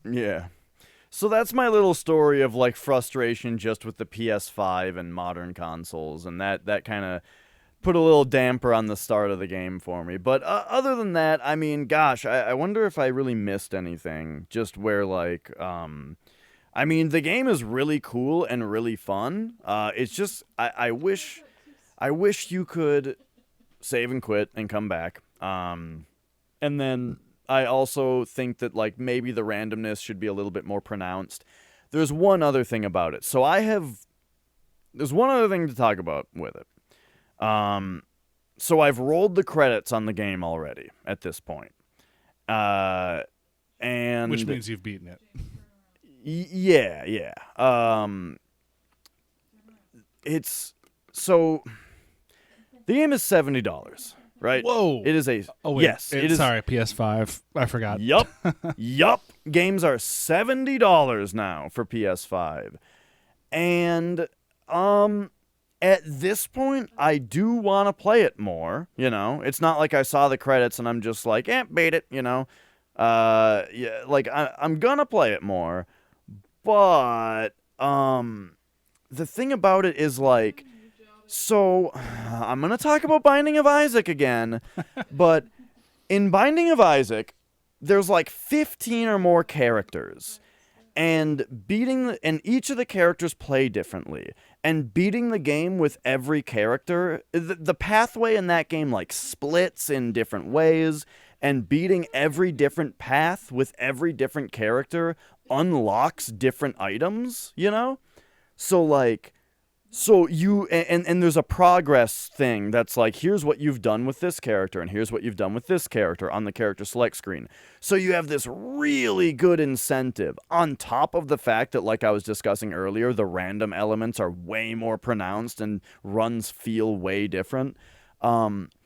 [SPEAKER 2] Yeah. So that's my little story of like frustration just with the PS5 and modern consoles, and that kind of put a little damper on the start of the game for me. But other than that, I mean, gosh, I wonder if I really missed anything, just where like I mean, the game is really cool and really fun. It's just I wish you could save and quit and come back. And then I also think that like maybe the randomness should be a little bit more pronounced. There's one other thing about it. There's one other thing to talk about with it. So I've rolled the credits on the game already at this point. And
[SPEAKER 1] which means you've beaten it.
[SPEAKER 2] Yeah. It's so the game is $70, right?
[SPEAKER 1] Whoa!
[SPEAKER 2] It is a yes. It is.
[SPEAKER 1] Sorry, PS5. I forgot.
[SPEAKER 2] Yup. Games are $70 now for PS5, and at this point, I do want to play it more. It's not like I saw the credits and I'm just like, beat it. Yeah, like I'm gonna play it more. But the thing about it is like, so I'm gonna talk about Binding of Isaac again, but in Binding of Isaac, there's like 15 or more characters, and and each of the characters play differently. And beating the game with every character, the pathway in that game like splits in different ways, and beating every different path with every different character unlocks different items, you know? So like so you and there's a progress thing that's like, here's what you've done with this character and here's what you've done with this character on the character select screen. So you have this really good incentive on top of the fact that, like I was discussing earlier, the random elements are way more pronounced and runs feel way different.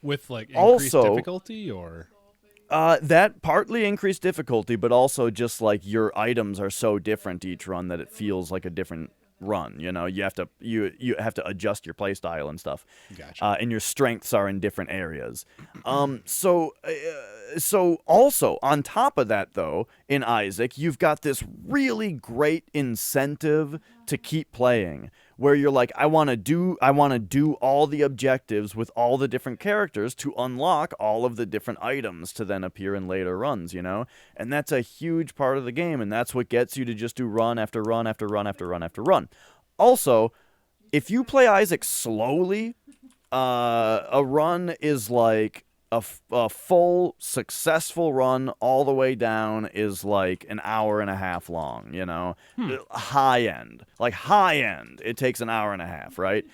[SPEAKER 1] With like increased
[SPEAKER 2] Also,
[SPEAKER 1] difficulty or
[SPEAKER 2] that partly increased difficulty, but also just like your items are so different each run that it feels like a different run. You know, you have to adjust your playstyle and stuff.
[SPEAKER 1] Gotcha.
[SPEAKER 2] And your strengths are in different areas. So also on top of that, though, in Isaac, you've got this really great incentive to keep playing, where you're like, I want to do all the objectives with all the different characters to unlock all of the different items to then appear in later runs, you know? And that's a huge part of the game, and that's what gets you to just do run after run after run after run after run. Also, if you play Isaac slowly, a run is like a full successful run all the way down is like an hour and a half long, you know? High end. Like high end, it takes an hour and a half, right?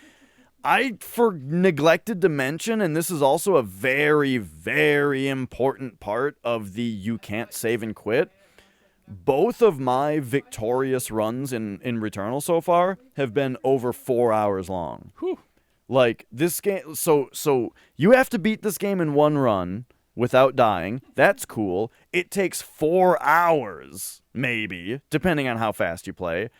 [SPEAKER 2] I neglected to mention, and this is also a very, very important part of the you can't save and quit. Both of my victorious runs in Returnal so far have been over 4 hours long.
[SPEAKER 1] Whew.
[SPEAKER 2] Like this game, so you have to beat this game in one run without dying. That's cool. It takes 4 hours, maybe, depending on how fast you play.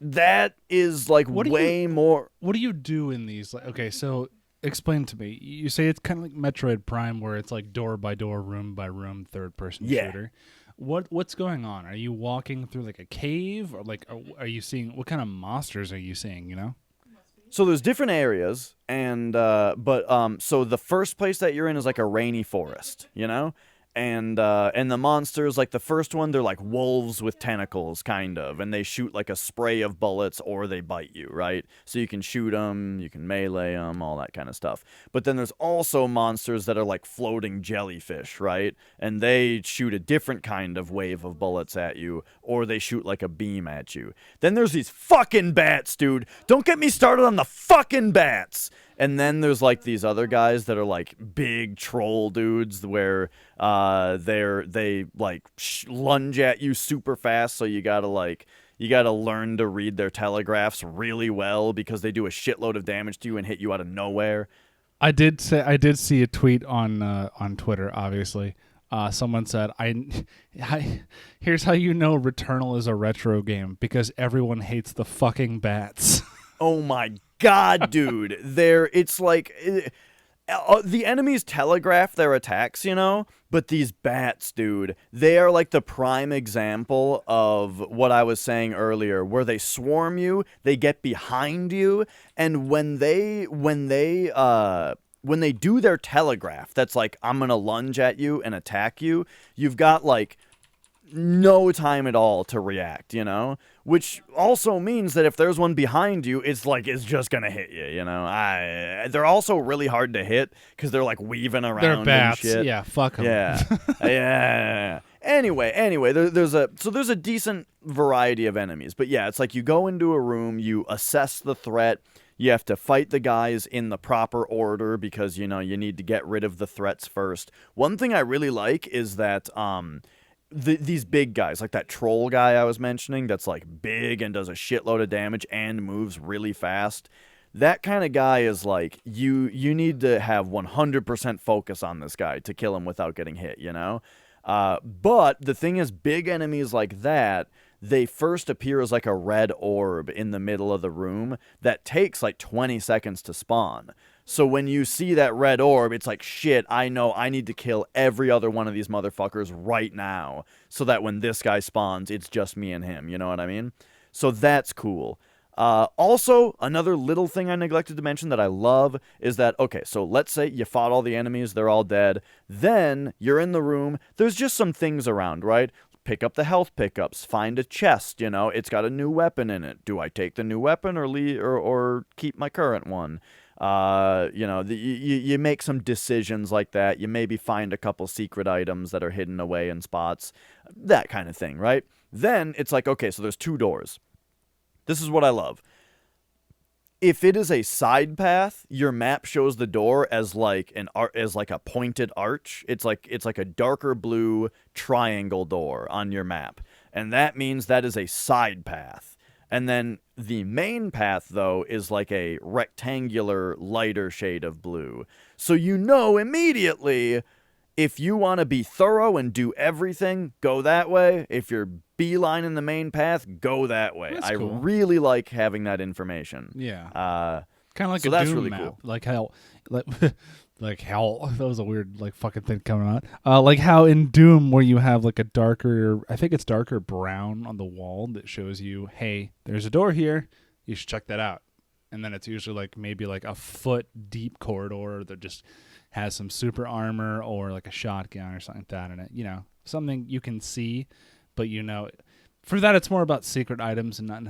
[SPEAKER 2] That is like way more.
[SPEAKER 1] What do you do in these? Like, okay, so explain to me. You say it's kind of like Metroid Prime, where it's like door by door, room by room, third person shooter. What's going on? Are you walking through like a cave, or like are you seeing what kind of monsters are you seeing? You know.
[SPEAKER 2] So there's different areas, and so the first place that you're in is like a rainy forest, you know, and the monsters, like the first one, they're like wolves with tentacles, kind of, and they shoot like a spray of bullets or they bite you, right? So you can shoot them, you can melee them, all that kind of stuff. But then there's also monsters that are like floating jellyfish, right? And they shoot a different kind of wave of bullets at you, or they shoot like a beam at you. Then there's these fucking bats, dude. Don't get me started on the fucking bats. And then there's like these other guys that are like big troll dudes where they like lunge at you super fast, so you gotta learn to read their telegraphs really well because they do a shitload of damage to you and hit you out of nowhere.
[SPEAKER 1] I did see a tweet on Twitter. Obviously, someone said, "Here's how you know Returnal is a retro game, because everyone hates the fucking bats."
[SPEAKER 2] Oh my god, dude! It's like the enemies telegraph their attacks, you know. But these bats, dude, they are like the prime example of what I was saying earlier, where they swarm you, they get behind you, and when they do their telegraph, that's like, I'm gonna lunge at you and attack you, you've got like no time at all to react, you know? Which also means that if there's one behind you, it's just gonna hit you, you know? They're also really hard to hit because they're like weaving around.
[SPEAKER 1] They're bats.
[SPEAKER 2] And shit.
[SPEAKER 1] Yeah, fuck them.
[SPEAKER 2] Yeah. Yeah. Anyway, there's a decent variety of enemies. But yeah, it's like you go into a room, you assess the threat, you have to fight the guys in the proper order because, you know, you need to get rid of the threats first. One thing I really like is that these big guys, like that troll guy I was mentioning, that's like big and does a shitload of damage and moves really fast. That kind of guy is like, you need to have 100% focus on this guy to kill him without getting hit, you know? But the thing is, big enemies like that, they first appear as like a red orb in the middle of the room that takes like 20 seconds to spawn. So when you see that red orb, it's like, shit, I know I need to kill every other one of these motherfuckers right now so that when this guy spawns, it's just me and him. You know what I mean? So that's cool. Also, another little thing I neglected to mention that I love is that, okay, so let's say you fought all the enemies, they're all dead. Then you're in the room, there's just some things around, right? Pick up the health pickups, find a chest, it's got a new weapon in it. Do I take the new weapon or keep my current one? You make some decisions like that. You maybe find a couple secret items that are hidden away in spots, that kind of thing, right? Then it's like, okay, so there's 2 doors. This is what I love. If it is a side path, your map shows the door as like a pointed arch. It's like a darker blue triangle door on your map, and that means that is a side path. And then the main path, though, is like a rectangular lighter shade of blue. So immediately, if you want to be thorough and do everything, go that way. If you're beelining the main path, go that way.
[SPEAKER 1] That's
[SPEAKER 2] I
[SPEAKER 1] cool.
[SPEAKER 2] really like having that information.
[SPEAKER 1] Yeah. Kind of like
[SPEAKER 2] so
[SPEAKER 1] a
[SPEAKER 2] that's
[SPEAKER 1] Doom
[SPEAKER 2] really
[SPEAKER 1] map.
[SPEAKER 2] cool.
[SPEAKER 1] Like how, like how that was a weird fucking thing coming out. Like how in Doom where you have like a darker, I think it's darker brown on the wall that shows you, hey, there's a door here. You should check that out. And then it's usually like maybe like a foot deep corridor that just has some super armor or like a shotgun or something like that in it. Something you can see, but for that it's more about secret items and not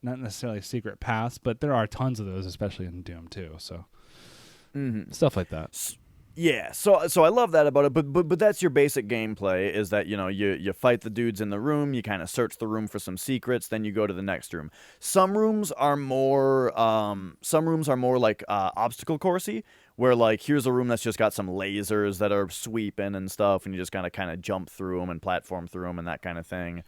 [SPEAKER 1] necessarily secret paths. But there are tons of those, especially in Doom too. So stuff like that.
[SPEAKER 2] Yeah, so I love that about it, but that's your basic gameplay is that you fight the dudes in the room, you kind of search the room for some secrets, then you go to the next room. Some rooms are more like obstacle coursey, where like here's a room that's just got some lasers that are sweeping and stuff, and you just kind of jump through them and platform through them and that kind of thing.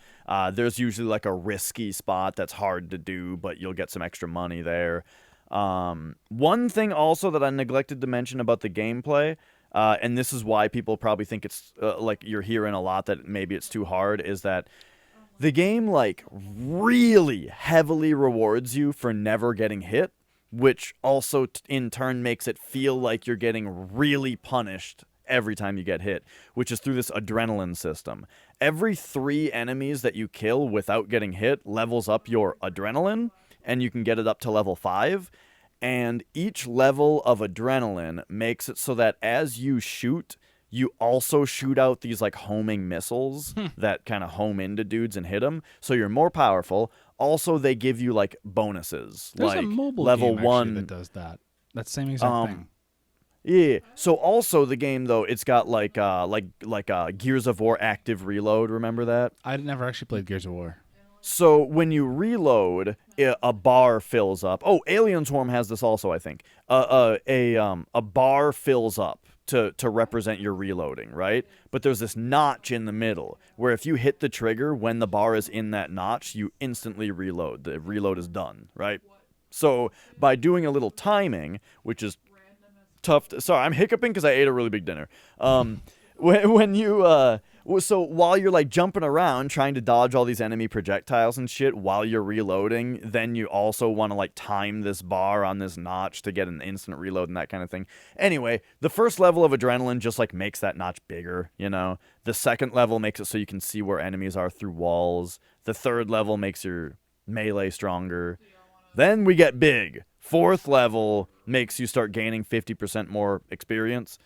[SPEAKER 2] There's usually like a risky spot that's hard to do, but you'll get some extra money there. One thing also that I neglected to mention about the gameplay, and this is why people probably think it's like you're hearing a lot that maybe it's too hard, is that the game like really heavily rewards you for never getting hit, which also in turn makes it feel like you're getting really punished every time you get hit, which is through this adrenaline system. Every 3 enemies that you kill without getting hit levels up your adrenaline, and you can get it up to level 5. And each level of adrenaline makes it so that as you shoot, you also shoot out these like homing missiles that kind of home into dudes and hit them. So you're more powerful. Also, they give you like bonuses.
[SPEAKER 1] There's
[SPEAKER 2] like
[SPEAKER 1] a mobile
[SPEAKER 2] level
[SPEAKER 1] game
[SPEAKER 2] 1
[SPEAKER 1] that does that. That same exact thing.
[SPEAKER 2] Yeah. So also the game though, it's got like Gears of War active reload. Remember that?
[SPEAKER 1] I never actually played Gears of War.
[SPEAKER 2] So when you reload, a bar fills up. Oh, Alien Swarm has this also, I think. A bar fills up to represent your reloading, right? But there's this notch in the middle where if you hit the trigger when the bar is in that notch, you instantly reload. The reload is done, right? So by doing a little timing, which is tough. Sorry, I'm hiccuping because I ate a really big dinner. So while you're like jumping around trying to dodge all these enemy projectiles and shit while you're reloading, then you also want to like time this bar on this notch to get an instant reload and that kind of thing. Anyway, the first level of adrenaline just like makes that notch bigger, The second level makes it so you can see where enemies are through walls. The third level makes your melee stronger. Then we get big. Fourth level makes you start gaining 50% more experience.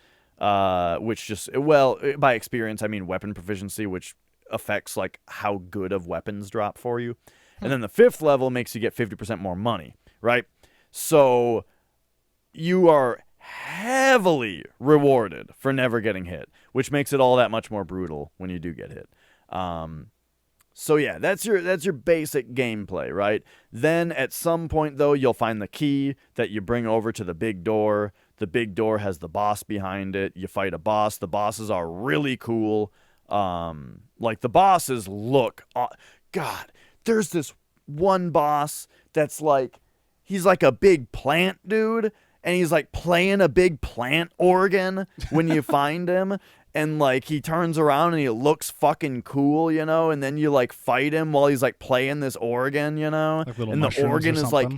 [SPEAKER 2] Which just, well, by experience, I mean weapon proficiency, which affects like how good of weapons drop for you. And then the 5th level makes you get 50% more money, right? So you are heavily rewarded for never getting hit, which makes it all that much more brutal when you do get hit. So yeah, that's your basic gameplay, right? Then at some point though, you'll find the key that you bring over to the big door. The big door has the boss behind it. You fight a boss. The bosses are really cool. Like the bosses look, God, there's this one boss that's like, he's like a big plant dude, and he's like playing a big plant organ when you find him. And like he turns around and he looks fucking cool, and then you like fight him while he's like playing this organ,
[SPEAKER 1] Like little
[SPEAKER 2] and the organ is like,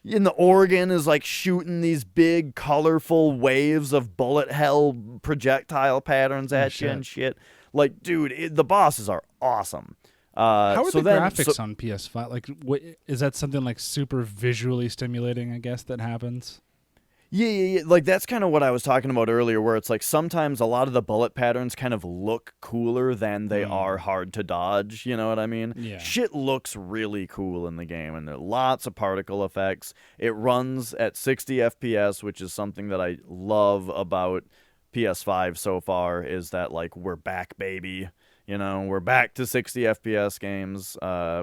[SPEAKER 2] and the organ is like shooting these big colorful waves of bullet hell projectile patterns at you and shit. Like, dude, the bosses are awesome.
[SPEAKER 1] How are
[SPEAKER 2] So
[SPEAKER 1] the
[SPEAKER 2] then,
[SPEAKER 1] graphics on PS5? Like, is that something like super visually stimulating? I guess that happens.
[SPEAKER 2] yeah. Like that's kind of what I was talking about earlier, where it's like sometimes a lot of the bullet patterns kind of look cooler than they are hard to dodge. You know what I mean?
[SPEAKER 1] Yeah.
[SPEAKER 2] Shit looks really cool in the game, and there are lots of particle effects. It runs at 60 FPS, which is something that I love about PS5 so far. Is that like we're back, baby? You know, we're back to 60 FPS games,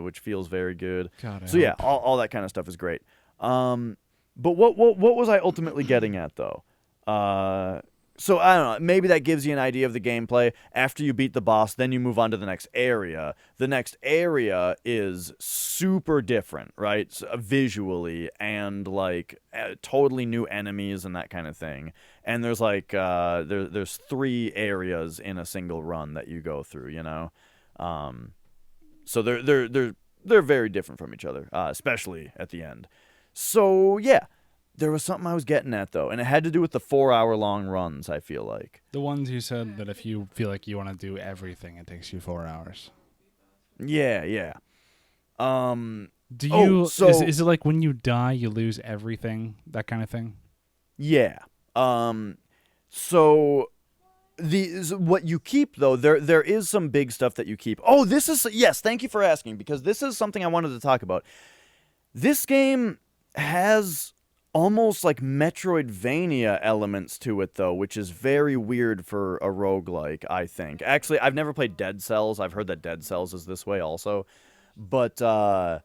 [SPEAKER 2] which feels very good.
[SPEAKER 1] God, I
[SPEAKER 2] So yeah,
[SPEAKER 1] hope.
[SPEAKER 2] all that kind of stuff is great. But what was I ultimately getting at though? So I don't know. Maybe that gives you an idea of the gameplay. After you beat the boss, then you move on to the next area. The next area is super different, right? Visually and like totally new enemies and that kind of thing. And there's like there's 3 areas in a single run that you go through. You know, so they're very different from each other, especially at the end. So yeah, there was something I was getting at though, and it had to do with the 4-hour-long runs. I feel like.
[SPEAKER 1] The ones you said that if you feel like you want to do everything, it takes you 4 hours.
[SPEAKER 2] Yeah.
[SPEAKER 1] Do you?
[SPEAKER 2] So
[SPEAKER 1] Is it like when you die, you lose everything? That kind of thing.
[SPEAKER 2] yeah. So what you keep though, there is some big stuff that you keep. Oh, this is yes. Thank you for asking, because this is something I wanted to talk about. This game has almost like Metroidvania elements to it, though, which is very weird for a roguelike, I think. Actually, I've never played Dead Cells. I've heard that Dead Cells is this way also. But, at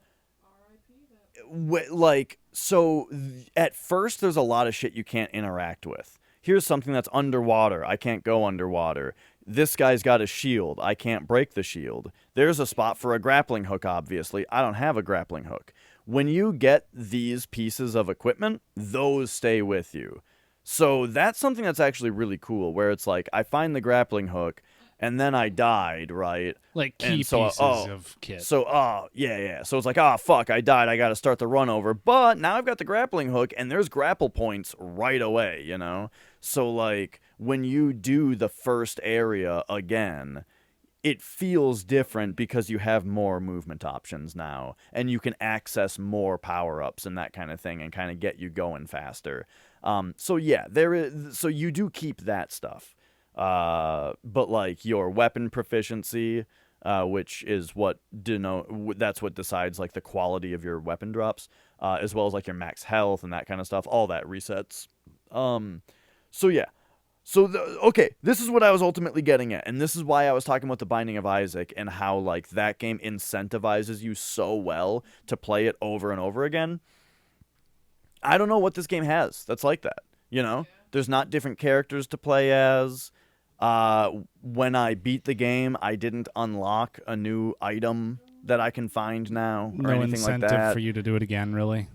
[SPEAKER 2] first, there's a lot of shit you can't interact with. Here's something that's underwater. I can't go underwater. This guy's got a shield. I can't break the shield. There's a spot for a grappling hook, obviously. I don't have a grappling hook. When you get these pieces of equipment, those stay with you. So that's something that's actually really cool, where it's like, I find the grappling hook, and then I died, right?
[SPEAKER 1] Like key
[SPEAKER 2] And so,
[SPEAKER 1] pieces of kit.
[SPEAKER 2] So, yeah. So it's like, fuck, I died. I got to start the run over. But now I've got the grappling hook, and there's grapple points right away, you know? So, like, when you do the first area again, it feels different because you have more movement options now, and you can access more power-ups and that kind of thing, and kind of get you going faster. So yeah, so you do keep that stuff. But like your weapon proficiency, which is that's what decides like the quality of your weapon drops, as well as like your max health and that kind of stuff. All that resets. So yeah. So, okay, this is what I was ultimately getting at, and this is why I was talking about The Binding of Isaac and how, like, that game incentivizes you so well to play it over and over again. I don't know what this game has that's like that, you know? There's not different characters to play as. When I beat the game, I didn't unlock a new item that I can find now or
[SPEAKER 1] No
[SPEAKER 2] anything like that.
[SPEAKER 1] incentive for you to do it again, really.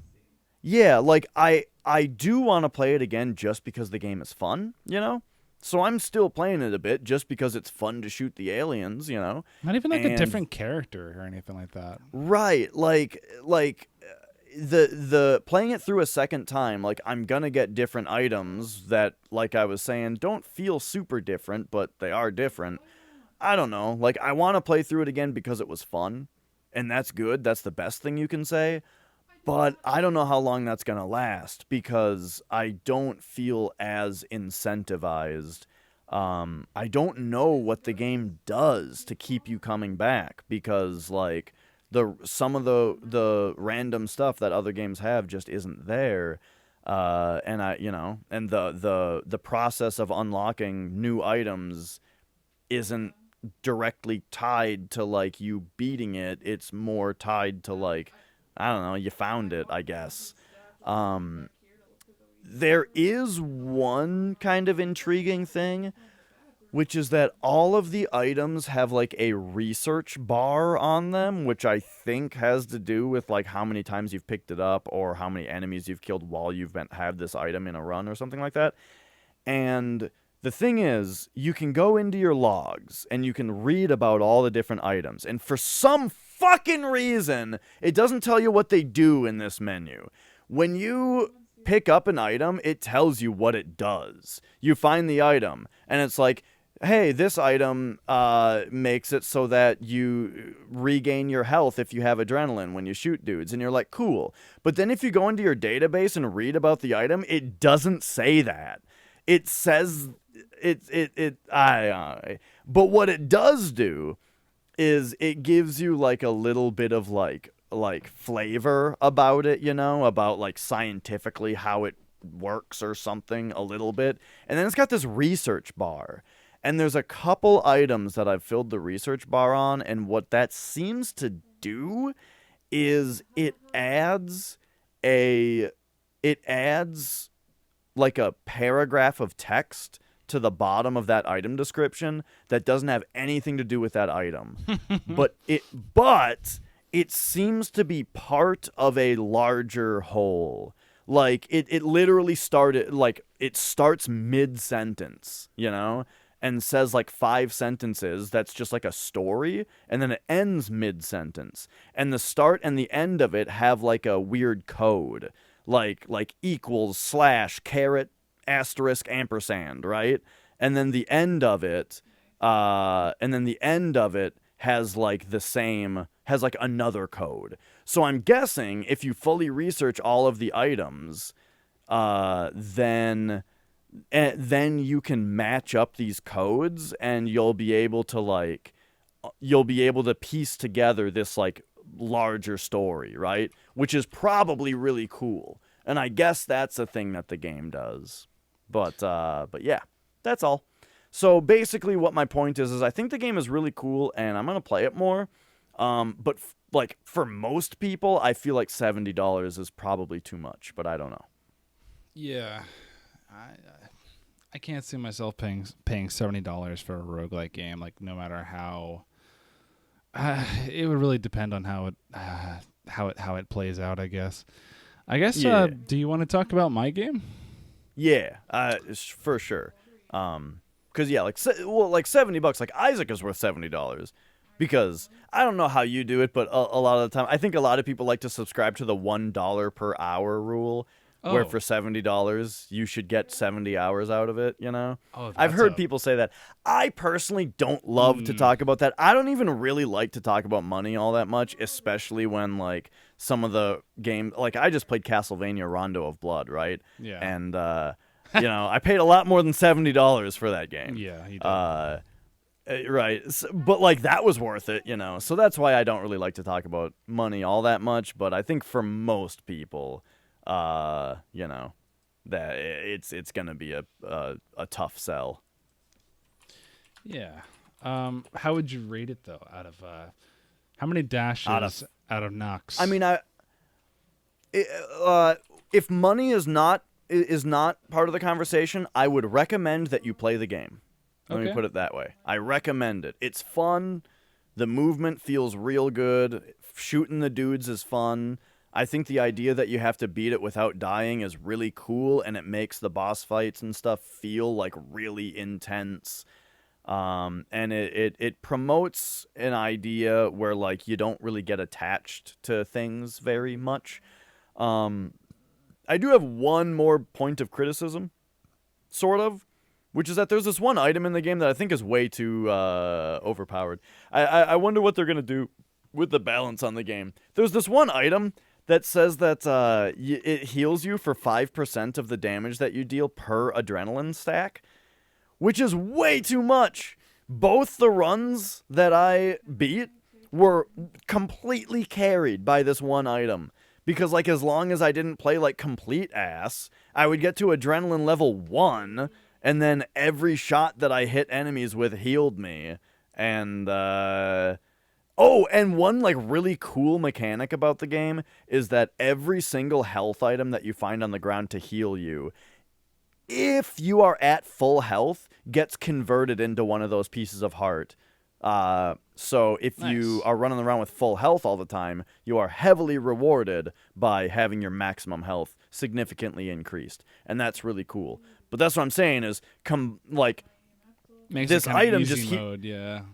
[SPEAKER 2] Yeah, like, I do want to play it again just because the game is fun, you know? So I'm still playing it a bit just because it's fun to shoot the aliens, you know?
[SPEAKER 1] Not even like a different character or anything like that.
[SPEAKER 2] Right, like the playing it through a second time, like I'm gonna get different items that, like I was saying, don't feel super different, but they are different. I don't know, like I want to play through it again because it was fun, and that's good. That's the best thing you can say. But I don't know how long that's going to last, because I don't feel as incentivized. I don't know what the game does to keep you coming back, because like some of the random stuff that other games have just isn't there. And the process of unlocking new items isn't directly tied to like you beating it. It's more tied to like, I don't know, you found it, I guess. There is one kind of intriguing thing, which is that all of the items have like a research bar on them, which I think has to do with like how many times you've picked it up or how many enemies you've killed while you've had this item in a run or something like that. And the thing is, you can go into your logs and you can read about all the different items, and for some fucking reason, it doesn't tell you what they do in this menu. When you pick up an item, it tells you what it does. You find the item, and it's like, hey, this item makes it so that you regain your health if you have adrenaline when you shoot dudes. And you're like, cool. But then if you go into your database and read about the item, it doesn't say that. It says but what it does do is it gives you like a little bit of like flavor about it, about like scientifically how it works or something a little bit. And then it's got this research bar. And there's a couple items that I've filled the research bar on, and what that seems to do is it adds like a paragraph of text to the bottom of that item description that doesn't have anything to do with that item. but it seems to be part of a larger whole. Like it literally started, like it starts mid-sentence, and says like 5 sentences. That's just like a story, and then it ends mid-sentence. And the start and the end of it have like a weird code, like equals / caret asterisk ampersand, right? And then the end of it, has like has like another code. So I'm guessing if you fully research all of the items, then you can match up these codes, and you'll be able to piece together this like larger story, right? Which is probably really cool. And I guess that's a thing that the game does. But yeah, that's all. So basically what my point is I think the game is really cool, and I'm going to play it more. But like for most people, I feel like $70 is probably too much, but I don't know.
[SPEAKER 1] Yeah. I can't see myself paying $70 for a roguelike game, like no matter how it would really depend on how it plays out, I guess.
[SPEAKER 2] Yeah.
[SPEAKER 1] Do you want to talk about my game?
[SPEAKER 2] Yeah, for sure. Cause yeah, like $70, like Isaac is worth $70, because I don't know how you do it, but a lot of the time, I think a lot of people like to subscribe to the $1 per hour rule, where for $70 you should get 70 hours out of it. I've heard people say that. I personally don't love to talk about that. I don't even really like to talk about money all that much, especially when like some of the games, like I just played Castlevania Rondo of Blood, right?
[SPEAKER 1] Yeah.
[SPEAKER 2] And I paid a lot more than $70 for that game.
[SPEAKER 1] Yeah, you did.
[SPEAKER 2] Right. But like that was worth it, So that's why I don't really like to talk about money all that much, but I think for most people, that it's going to be a tough sell.
[SPEAKER 1] Yeah. How would you rate it though? Out of how many dashes out of Nox?
[SPEAKER 2] I mean, if money is not part of the conversation, I would recommend that you play the game. Let me put it that way. I recommend it. It's fun. The movement feels real good. Shooting the dudes is fun. I think the idea that you have to beat it without dying is really cool, and it makes the boss fights and stuff feel like really intense. And it promotes an idea where like you don't really get attached to things very much. I do have one more point of criticism, sort of, which is that there's this one item in the game that I think is way too overpowered. I wonder what they're going to do with the balance on the game. There's this one item that says that it heals you for 5% of the damage that you deal per adrenaline stack, which is way too much. Both the runs that I beat were completely carried by this one item. Because, like, as long as I didn't play, like, complete ass, I would get to adrenaline level 1, and then every shot that I hit enemies with healed me. And, and one, like, really cool mechanic about the game is that every single health item that you find on the ground to heal you, if you are at full health, gets converted into one of those pieces of heart. So if you are running around with full health all the time, you are heavily rewarded by having your maximum health significantly increased. And that's really cool. But that's what I'm saying is,
[SPEAKER 1] Makes
[SPEAKER 2] this item just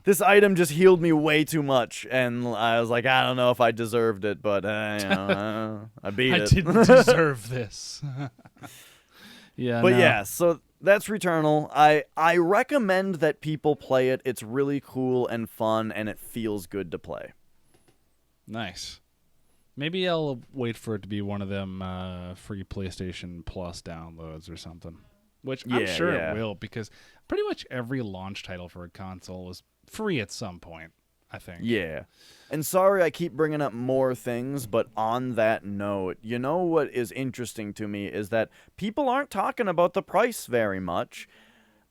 [SPEAKER 2] this item just healed me way too much, and I was like, I don't know if I deserved it, but I beat it.
[SPEAKER 1] I didn't deserve this. Yeah,
[SPEAKER 2] but
[SPEAKER 1] no.
[SPEAKER 2] yeah, so that's Returnal. I recommend that people play it. It's really cool and fun, and it feels good to play.
[SPEAKER 1] Nice. Maybe I'll wait for it to be one of them free PlayStation Plus downloads or something. Which I'm sure it will, because pretty much every launch title for a console is free at some point, I think.
[SPEAKER 2] Yeah. And sorry I keep bringing up more things, but on that note, you know what is interesting to me is that people aren't talking about the price very much.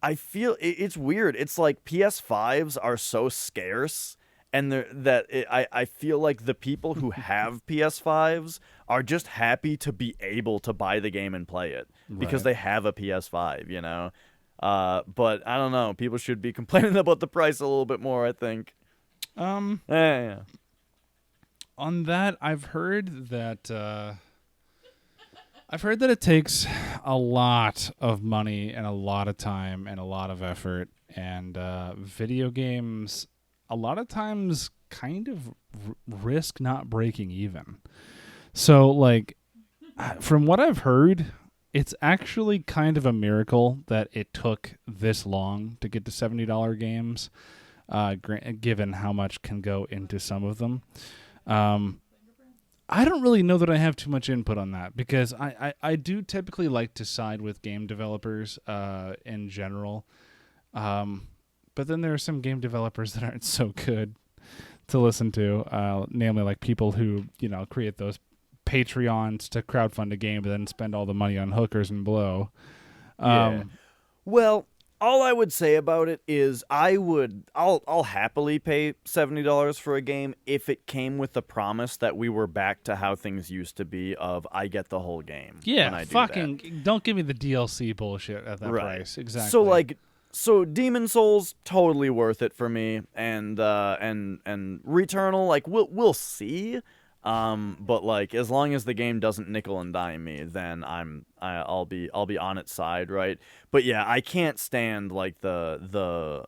[SPEAKER 2] I feel it's weird. It's like PS5s are so scarce, and I feel like the people who have PS5s are just happy to be able to buy the game and play it because they have a PS5, you know? But I don't know. People should be complaining about the price a little bit more, I think. Yeah.
[SPEAKER 1] On that, I've heard that it takes a lot of money and a lot of time and a lot of effort, and video games a lot of times kind of risk not breaking even. So, like, from what I've heard, it's actually kind of a miracle that it took this long to get to $70 games, given how much can go into some of them. I don't really know that I have too much input on that, because I do typically like to side with game developers in general. But then there are some game developers that aren't so good to listen to, namely like people who, create those Patreons to crowdfund a game but then spend all the money on hookers and blow.
[SPEAKER 2] Well, all I would say about it is I'll happily pay $70 for a game if it came with the promise that we were back to how things used to be, of I get the whole game.
[SPEAKER 1] Yeah,
[SPEAKER 2] when I do
[SPEAKER 1] fucking
[SPEAKER 2] that.
[SPEAKER 1] Don't give me the DLC bullshit at that price.
[SPEAKER 2] Exactly. So Demon Souls, totally worth it for me, and Returnal, like we'll see. But like, as long as the game doesn't nickel and dime me, then I'll be on its side, right? But yeah, I can't stand like the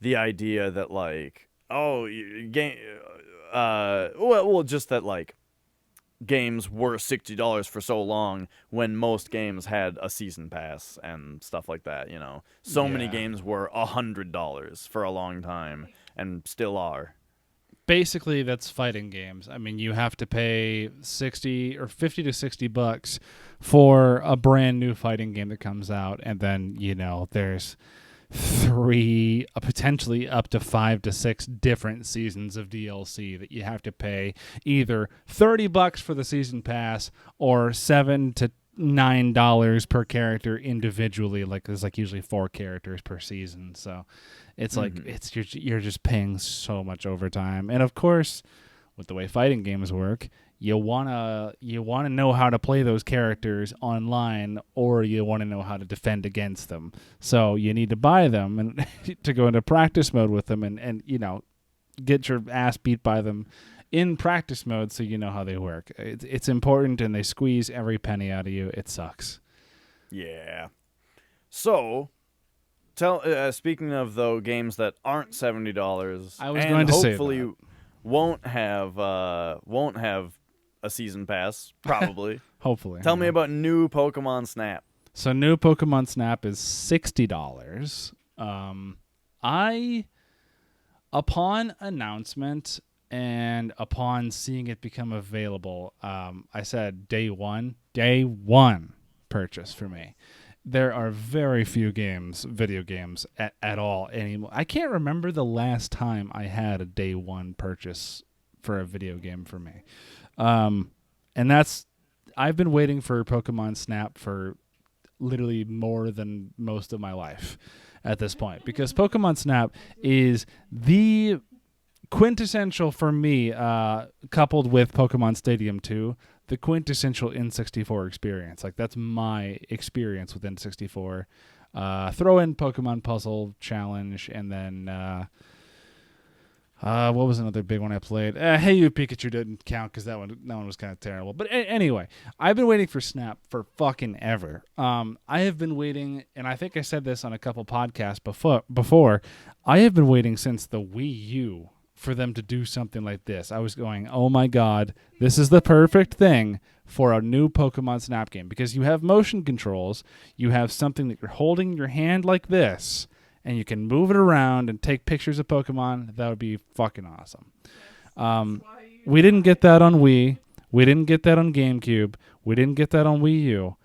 [SPEAKER 2] idea that like, game, just that like games were $60 for so long when most games had a season pass and stuff like that. So many games were $100 for a long time and still are.
[SPEAKER 1] Basically, that's fighting games. I mean, you have to pay $50 to $60 for a brand new fighting game that comes out, and then there's 3, potentially up to 5 to 6 different seasons of DLC that you have to pay either $30 for the season pass or $7 to $9 per character individually. Like there's like usually 4 characters per season, so it's like you're just paying so much overtime. And of course, with the way fighting games work, you wanna know how to play those characters online, or you want to know how to defend against them. So you need to buy them and to go into practice mode with them, and get your ass beat by them in practice mode, so you know how they work. It's important, and they squeeze every penny out of you. It sucks.
[SPEAKER 2] Yeah. So, speaking of though games that aren't $70,
[SPEAKER 1] I was going to say
[SPEAKER 2] hopefully won't have a season pass, probably.
[SPEAKER 1] Hopefully.
[SPEAKER 2] Tell me about new Pokemon Snap.
[SPEAKER 1] So new Pokemon Snap is $60. Upon announcement and upon seeing it become available, I said day one purchase for me. There are very few video games at all anymore. I can't remember the last time I had a day one purchase for a video game for me. And I've been waiting for Pokemon Snap for literally more than most of my life at this point, because Pokemon Snap is the quintessential for me, coupled with Pokemon Stadium 2, the quintessential N64 experience. Like, that's my experience with N64. Throw in Pokemon Puzzle Challenge, and then what was another big one I played? Hey You Pikachu didn't count because that one was kind of terrible. But anyway, I've been waiting for Snap for fucking ever. I have been waiting, and I think I said this on a couple podcasts before. I have been waiting since the Wii U for them to do something like this. I was going, oh my God, this is the perfect thing for a new Pokemon Snap game, because you have motion controls, you have something that you're holding in your hand like this, and you can move it around and take pictures of Pokemon. That would be fucking awesome. We didn't get that on Wii. We didn't get that on GameCube. We didn't get that on Wii U.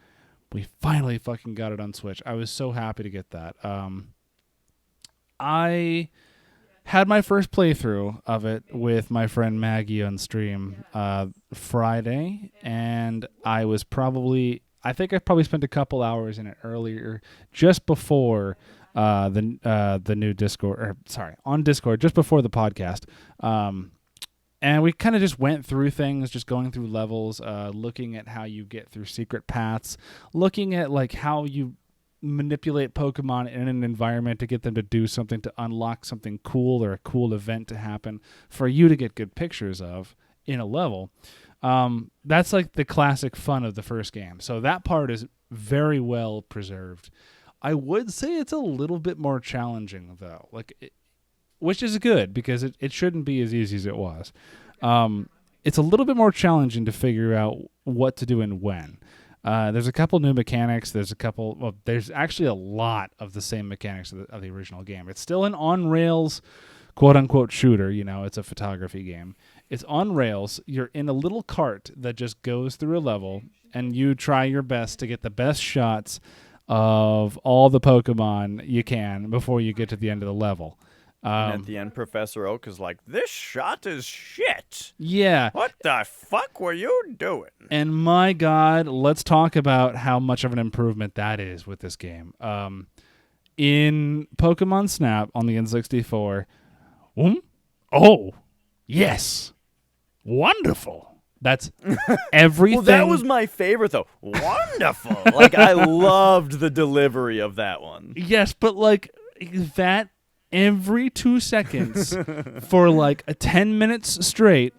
[SPEAKER 1] We finally fucking got it on Switch. I was so happy to get that. I had my first playthrough of it with my friend Maggie on stream Friday, and I think I probably spent a couple hours in it earlier, just before the new Discord, on Discord, just before the podcast. And we kind of just went through things, just going through levels, looking at how you get through secret paths, looking at like how you manipulate Pokemon in an environment to get them to do something, to unlock something cool or a cool event to happen for you to get good pictures of in a level. That's like the classic fun of the first game. So that part is very well preserved. I would say it's a little bit more challenging though, which is good, because it shouldn't be as easy as it was. It's a little bit more challenging to figure out what to do and when. There's a couple new mechanics. There's actually a lot of the same mechanics of the original game. It's still an on-rails, quote-unquote, shooter. It's a photography game. It's on rails. You're in a little cart that just goes through a level, and you try your best to get the best shots of all the Pokemon you can before you get to the end of the level.
[SPEAKER 2] And at the end, Professor Oak is like, "This shot is shit.
[SPEAKER 1] Yeah.
[SPEAKER 2] What the fuck were you doing?"
[SPEAKER 1] And my God, let's talk about how much of an improvement that is with this game. In Pokemon Snap on the N64, oh, yes, wonderful. That's everything.
[SPEAKER 2] Well, that was my favorite, though. Wonderful. I loved the delivery of that one.
[SPEAKER 1] Yes, but that every 2 seconds for a 10 minutes straight,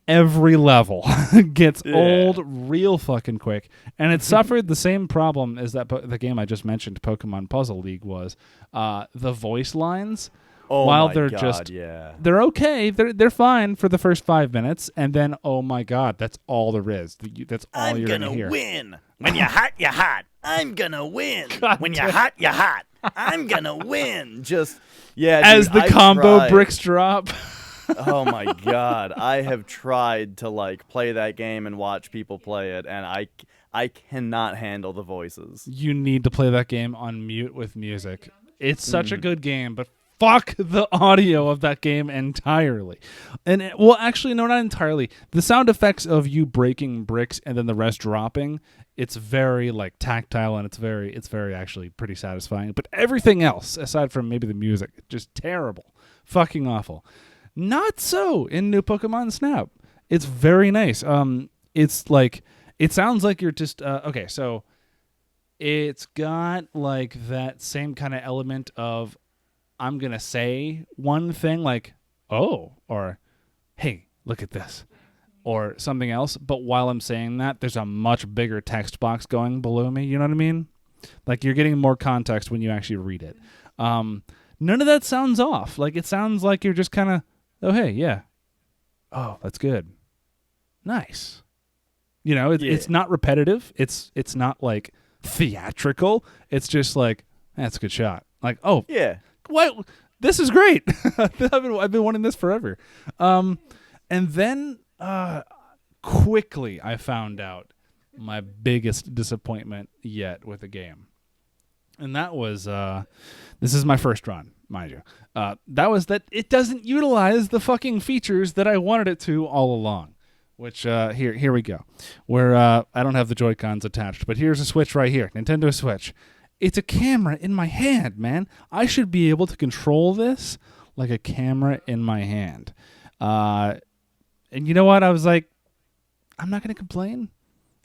[SPEAKER 1] every level gets old real fucking quick. And it suffered the same problem as the game I just mentioned, Pokemon Puzzle League, was the voice lines.
[SPEAKER 2] Oh,
[SPEAKER 1] while
[SPEAKER 2] my
[SPEAKER 1] they're
[SPEAKER 2] God,
[SPEAKER 1] they're okay, they're fine for the first 5 minutes, and then oh my God, that's all there is. That's all you're gonna hear.
[SPEAKER 2] I'm gonna win. When you're hot, you're hot. I'm gonna win.
[SPEAKER 1] God
[SPEAKER 2] when
[SPEAKER 1] damn.
[SPEAKER 2] you're hot, you're hot. I'm gonna win. Just
[SPEAKER 1] as the combo bricks drop.
[SPEAKER 2] Oh my God, I have tried to play that game and watch people play it, and I cannot handle the voices.
[SPEAKER 1] You need to play that game on mute with music. It's such a good game, but fuck the audio of that game entirely. And actually, no, not entirely. The sound effects of you breaking bricks and then the rest dropping, it's very tactile, and it's very actually pretty satisfying. But everything else, aside from maybe the music, just terrible, fucking awful. Not so in new Pokemon Snap. It's very nice. It's it sounds like you're just okay. So it's got that same kind of element of, I'm going to say one thing oh, or hey, look at this, or something else. But while I'm saying that, there's a much bigger text box going below me. You know what I mean? You're getting more context when you actually read it. None of that sounds off. It sounds like you're just kind of, oh, hey, yeah. Oh, that's good. Nice. It's not repetitive. It's not theatrical. It's just that's a good shot. Oh,
[SPEAKER 2] yeah.
[SPEAKER 1] What? This is great. I've been wanting this forever. And then quickly I found out my biggest disappointment yet with the game. And that was, this is my first run, mind you. That was that it doesn't utilize the fucking features that I wanted it to all along. Which, here we go. Where I don't have the Joy-Cons attached, but here's a Switch right here. Nintendo Switch. It's a camera in my hand, man. I should be able to control this like a camera in my hand. And you know what? I was like, I'm not going to complain.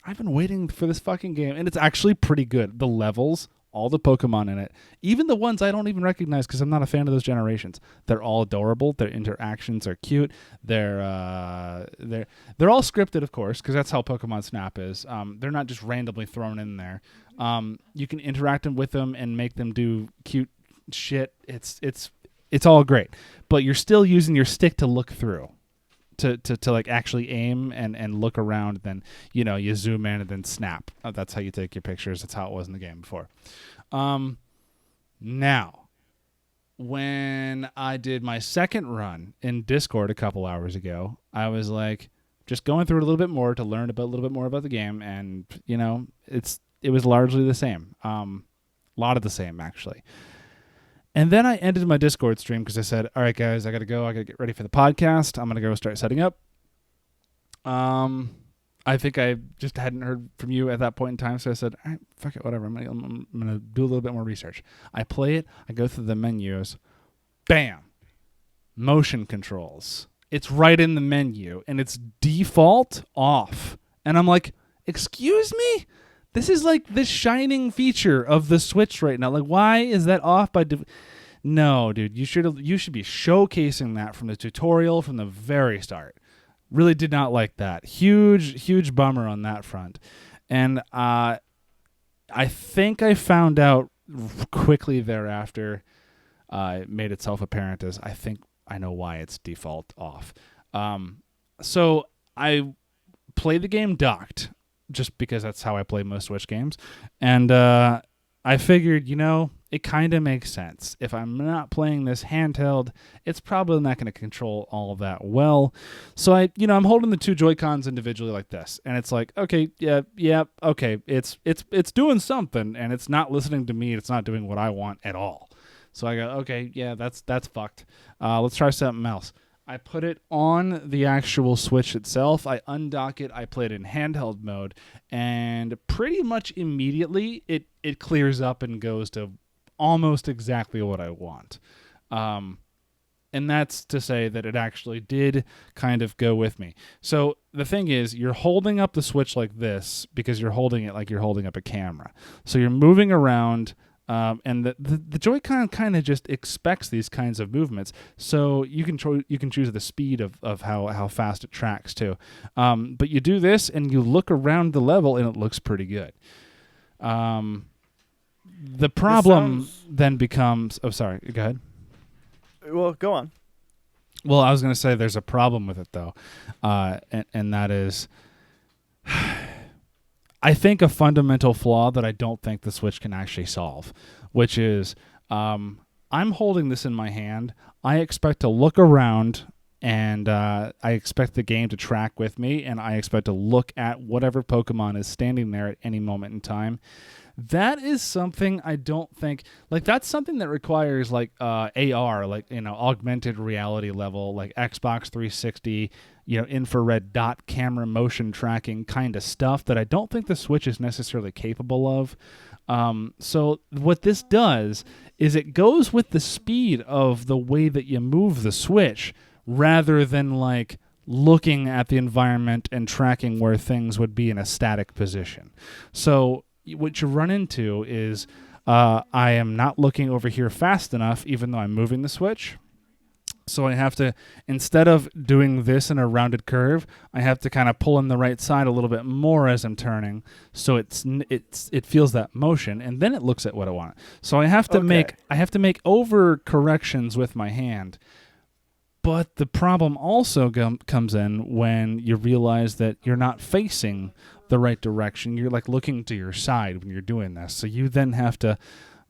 [SPEAKER 1] I've been waiting for this fucking game, and it's actually pretty good. The levels, all the Pokemon in it, even the ones I don't even recognize because I'm not a fan of those generations, they're all adorable. Their interactions are cute. They're all scripted, of course, because that's how Pokemon Snap is. They're not just randomly thrown in there. You can interact with them and make them do cute shit. It's It's all great, but you're still using your stick to look through. To like actually aim and look around, then you zoom in and then snap. That's how you take your pictures. That's how it was in the game before. Now, when I did my second run in Discord a couple hours ago, I was like just going through it a little bit more to learn a little bit more about the game, and it was largely the same. A lot of the same actually. And then I ended my Discord stream because I said, all right, guys, I got to go. I got to get ready for the podcast. I'm going to go start setting up. I think I just hadn't heard from you at that point in time, so I said, all right, fuck it, whatever. I'm going to do a little bit more research. I play it. I go through the menus. Bam. Motion controls. It's right in the menu, and it's default off. And I'm like, excuse me? This is like the shining feature of the Switch right now. Like, why is that off by... No, dude, you should be showcasing that from the tutorial from the very start. Really did not like that. Huge bummer on that front. And I think I found out quickly thereafter, it made itself apparent as I think I know why it's default off. So I play the game docked, just because that's how I play most Switch games. And I figured, it kind of makes sense. If I'm not playing this handheld, it's probably not going to control all of that well. So I'm holding the two Joy-Cons individually like this. And it's like, okay, yeah, okay. It's doing something, and it's not listening to me. It's not doing what I want at all. So I go, okay, yeah, that's fucked. Let's try something else. I put it on the actual Switch itself. I undock it. I play it in handheld mode. And pretty much immediately, it clears up and goes to almost exactly what I want. And that's to say that it actually did kind of go with me. So the thing is, you're holding up the Switch like this because you're holding it like you're holding up a camera. So you're moving around... and the Joy-Con kind of just expects these kinds of movements, so you can choose the speed of how fast it tracks too. But you do this and you look around the level and it looks pretty good. The problem then becomes... Oh, sorry. Go ahead.
[SPEAKER 2] Well, go on.
[SPEAKER 1] Well, I was going to say there's a problem with it though, and that is... I think a fundamental flaw that I don't think the Switch can actually solve, which is I'm holding this in my hand. I expect to look around, and I expect the game to track with me, and I expect to look at whatever Pokemon is standing there at any moment in time. That is something I don't think... Like, that's something that requires, like, AR, like, augmented reality level, like Xbox 360... infrared dot camera motion tracking kind of stuff that I don't think the Switch is necessarily capable of. So what this does is it goes with the speed of the way that you move the Switch rather than like looking at the environment and tracking where things would be in a static position. So what you run into is I am not looking over here fast enough even though I'm moving the Switch. So I have to, instead of doing this in a rounded curve, I have to kind of pull in the right side a little bit more as I'm turning, so it feels that motion, and then it looks at what I want. So I have to make over corrections with my hand. But the problem also comes in when you realize that you're not facing the right direction. You're like looking to your side when you're doing this. So you then have to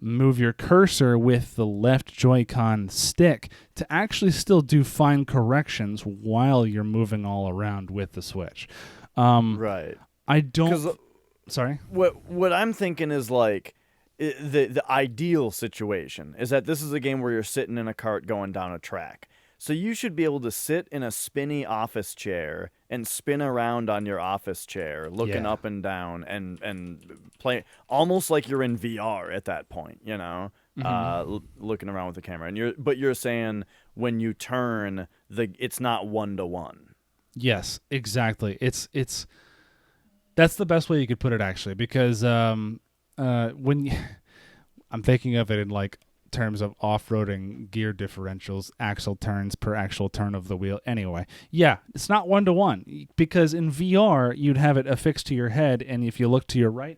[SPEAKER 1] move your cursor with the left Joy-Con stick to actually still do fine corrections while you're moving all around with the Switch.
[SPEAKER 2] Right.
[SPEAKER 1] I don't... Sorry?
[SPEAKER 2] What I'm thinking is like the ideal situation is that this is a game where you're sitting in a cart going down a track. So you should be able to sit in a spinny office chair and spin around on your office chair, looking up and down and play almost like you're in VR at that point, looking around with the camera. And you're saying when you turn, it's not 1-to-1.
[SPEAKER 1] Yes, exactly. It's that's the best way you could put it actually, because when I'm thinking of it in like terms of off-roading gear differentials, axle turns per actual turn of the wheel. Anyway, yeah, it's not 1-to-1 because in VR you'd have it affixed to your head, and if you look to your right,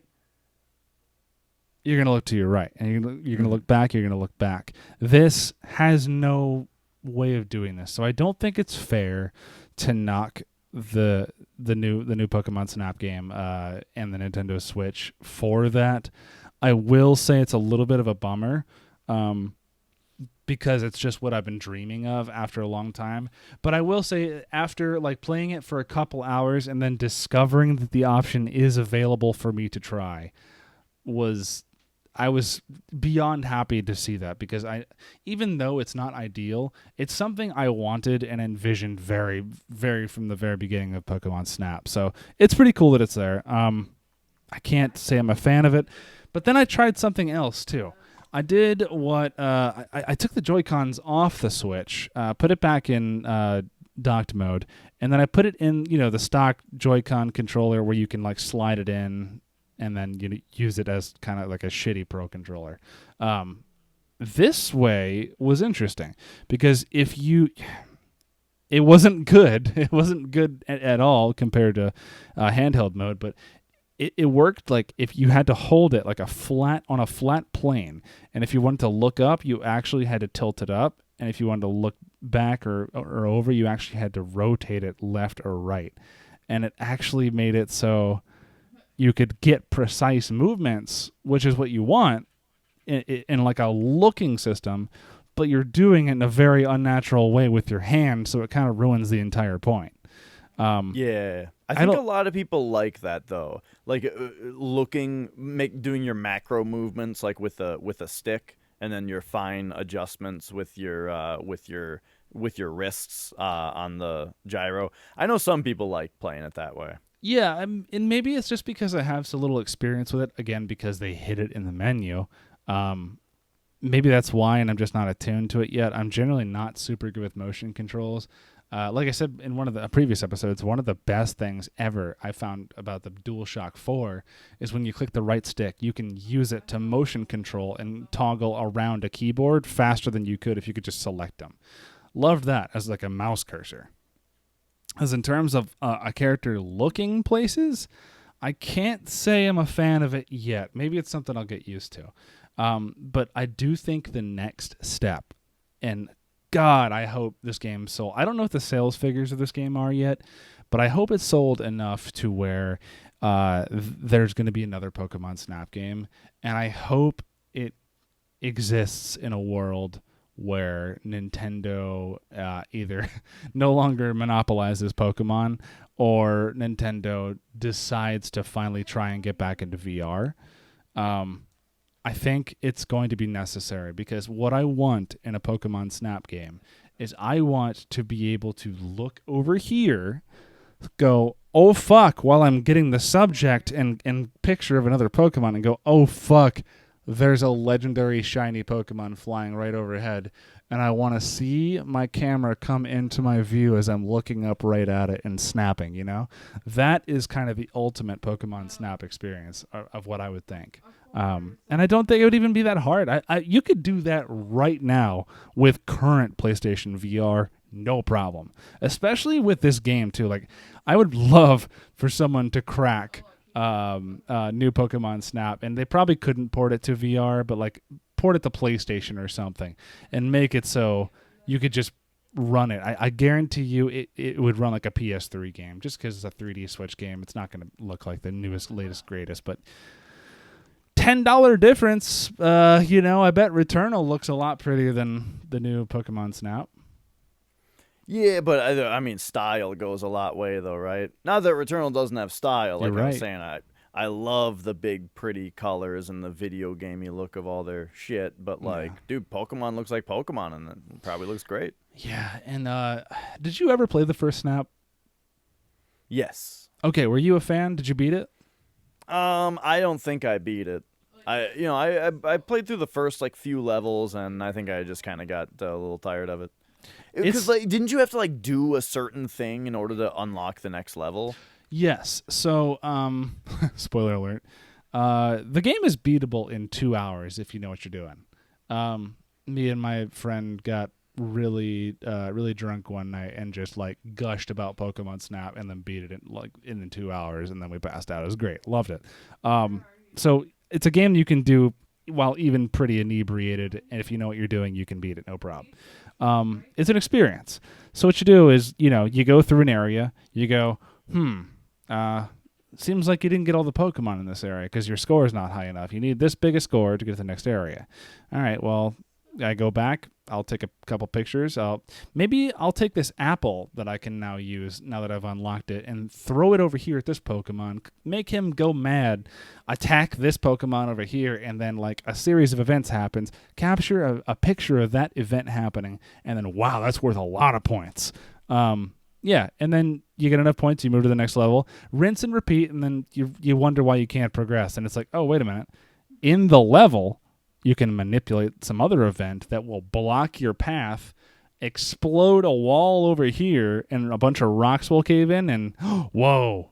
[SPEAKER 1] you're gonna look to your right, and you're gonna look back. You're gonna look back. This has no way of doing this, so I don't think it's fair to knock the new Pokemon Snap game and the Nintendo Switch for that. I will say it's a little bit of a bummer. Because it's just what I've been dreaming of after a long time. But I will say, after like playing it for a couple hours and then discovering that the option is available for me to try, I was beyond happy to see that, because even though it's not ideal, it's something I wanted and envisioned very, very from the very beginning of Pokemon Snap. So it's pretty cool that it's there. I can't say I'm a fan of it, but then I tried something else too. I did what I took the Joy-Cons off the Switch, put it back in docked mode, and then I put it in the stock Joy-Con controller where you can like slide it in and then use it as kind of like a shitty Pro controller. This way was interesting because it wasn't good. It wasn't good at all compared to handheld mode, but it worked like if you had to hold it like on a flat plane, and if you wanted to look up, you actually had to tilt it up, and if you wanted to look back or over, you actually had to rotate it left or right, and it actually made it so you could get precise movements, which is what you want in like a looking system, but you're doing it in a very unnatural way with your hand, so it kind of ruins the entire point.
[SPEAKER 2] Yeah. I think a lot of people like that though, like doing your macro movements like with a stick, and then your fine adjustments with your wrists on the gyro. I know some people like playing it that way.
[SPEAKER 1] Yeah, and maybe it's just because I have so little experience with it. Again, because they hid it in the menu. Maybe that's why, and I'm just not attuned to it yet. I'm generally not super good with motion controls. Like I said in one of the previous episodes, one of the best things ever I found about the DualShock 4 is when you click the right stick, you can use it to motion control and toggle around a keyboard faster than you could if you could just select them. Loved that as like a mouse cursor. As in terms of a character looking places, I can't say I'm a fan of it yet. Maybe it's something I'll get used to. But I do think the next step, and God, I hope this game sold. I don't know what the sales figures of this game are yet, but I hope it's sold enough to where there's going to be another Pokemon Snap game, and I hope it exists in a world where Nintendo either no longer monopolizes Pokemon, or Nintendo decides to finally try and get back into VR. I think it's going to be necessary, because what I want in a Pokemon Snap game is I want to be able to look over here, go, oh fuck, while I'm getting the subject and picture of another Pokemon, and go, oh fuck, there's a legendary shiny Pokemon flying right overhead, and I want to see my camera come into my view as I'm looking up right at it and snapping, That is kind of the ultimate Pokemon Snap experience of what I would think. And I don't think it would even be that hard. You could do that right now with current PlayStation VR, no problem. Especially with this game, too. Like, I would love for someone to crack new Pokemon Snap, and they probably couldn't port it to VR, but like port it to PlayStation or something and make it so you could just run it. I guarantee you it would run like a PS3 game, just because it's a 3D Switch game. It's not going to look like the newest, latest, greatest, but $10 difference. I bet Returnal looks a lot prettier than the new Pokemon Snap.
[SPEAKER 2] Yeah, but I mean, style goes a lot way though, right? Not that Returnal doesn't have style. Like I was saying, I love the big, pretty colors and the video gamey look of all their shit. But dude, Pokemon looks like Pokemon, and it probably looks great.
[SPEAKER 1] Yeah, and did you ever play the first Snap?
[SPEAKER 2] Yes.
[SPEAKER 1] Okay, were you a fan? Did you beat it?
[SPEAKER 2] I don't think I beat it. I played through the first few levels, and I think I just kind of got a little tired of it. Because didn't you have to do a certain thing in order to unlock the next level?
[SPEAKER 1] Yes. So, spoiler alert. The game is beatable in 2 hours if you know what you're doing. Me and my friend got really drunk one night and just gushed about Pokemon Snap, and then beat it in 2 hours, and then we passed out. It was great. Loved it. So it's a game you can do while even pretty inebriated, and if you know what you're doing, you can beat it, no problem. It's an experience. So what you do is, you go through an area, you go, seems like you didn't get all the Pokemon in this area because your score is not high enough. You need this big a score to get to the next area. All right, well, I go back. I'll take a couple pictures. Maybe I'll take this apple that I can now use now that I've unlocked it and throw it over here at this Pokemon. Make him go mad. Attack this Pokemon over here, and then like a series of events happens. Capture a picture of that event happening, and then wow, that's worth a lot of points. Yeah, and then you get enough points, you move to the next level, rinse and repeat, and then you wonder why you can't progress. And it's like, oh, wait a minute. In the level, you can manipulate some other event that will block your path, explode a wall over here, and a bunch of rocks will cave in, and whoa,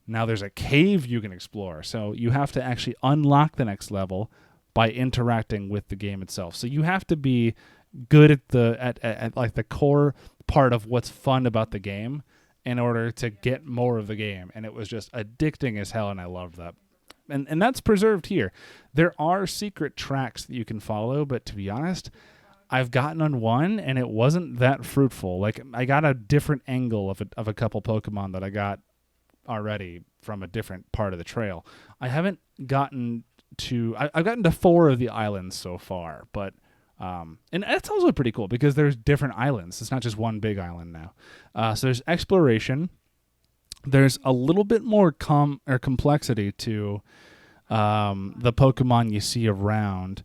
[SPEAKER 1] now there's a cave you can explore. So you have to actually unlock the next level by interacting with the game itself. So you have to be good at like the core part of what's fun about the game in order to get more of the game. And it was just addicting as hell, and I loved that. And that's preserved here. There are secret tracks that you can follow, but to be honest, I've gotten on one and it wasn't that fruitful. Like I got a different angle of a couple Pokemon that I got already from a different part of the trail. I haven't gotten to I've gotten to 4 of the islands so far, but and that's also pretty cool because there's different islands. It's not just one big island now. So there's exploration. There's a little bit more complexity to the Pokemon you see around.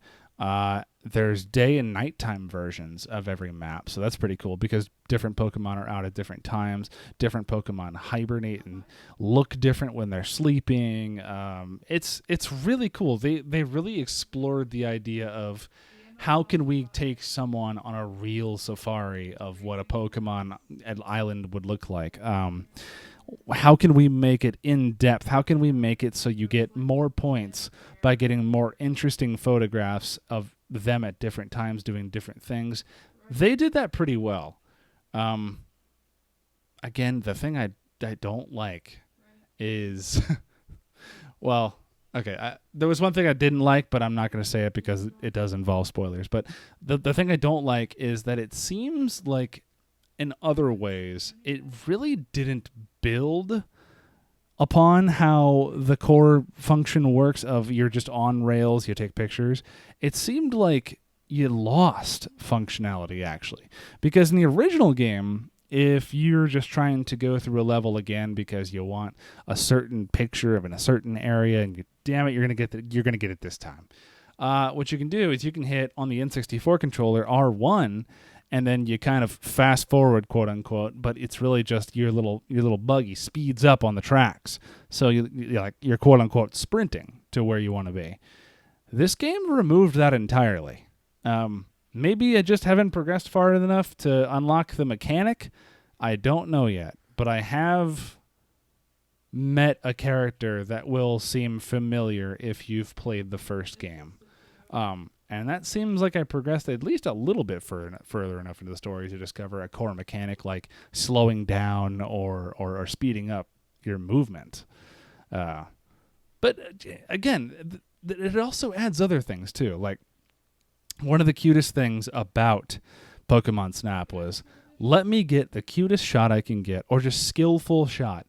[SPEAKER 1] There's day and nighttime versions of every map, so that's pretty cool because different Pokemon are out at different times. Different Pokemon hibernate and look different when they're sleeping. It's really cool. They really explored the idea of how can we take someone on a real safari of what a Pokemon island would look like. How can we make it in depth? How can we make it so you get more points by getting more interesting photographs of them at different times doing different things? They did that pretty well. Again, the thing I don't like is, well, okay, there was one thing I didn't like, but I'm not going to say it because it does involve spoilers. But the thing I don't like is that it seems like in other ways, it really didn't build upon how the core function works of you're just on rails, you take pictures. It seemed like you lost functionality, actually. Because in the original game, if you're just trying to go through a level again because you want a certain picture of in a certain area, and damn it, you're gonna get it this time. What you can do is you can hit on the N64 controller R1, and then you kind of fast forward, quote unquote, but it's really just your little buggy speeds up on the tracks, so you're quote unquote sprinting to where you want to be. This game removed that entirely. Maybe I just haven't progressed far enough to unlock the mechanic. I don't know yet, but I have met a character that will seem familiar if you've played the first game. And that seems like I progressed at least a little bit further enough into the story to discover a core mechanic like slowing down or speeding up your movement. But again, it also adds other things too. Like one of the cutest things about Pokemon Snap was let me get the cutest shot I can get, or just skillful shot,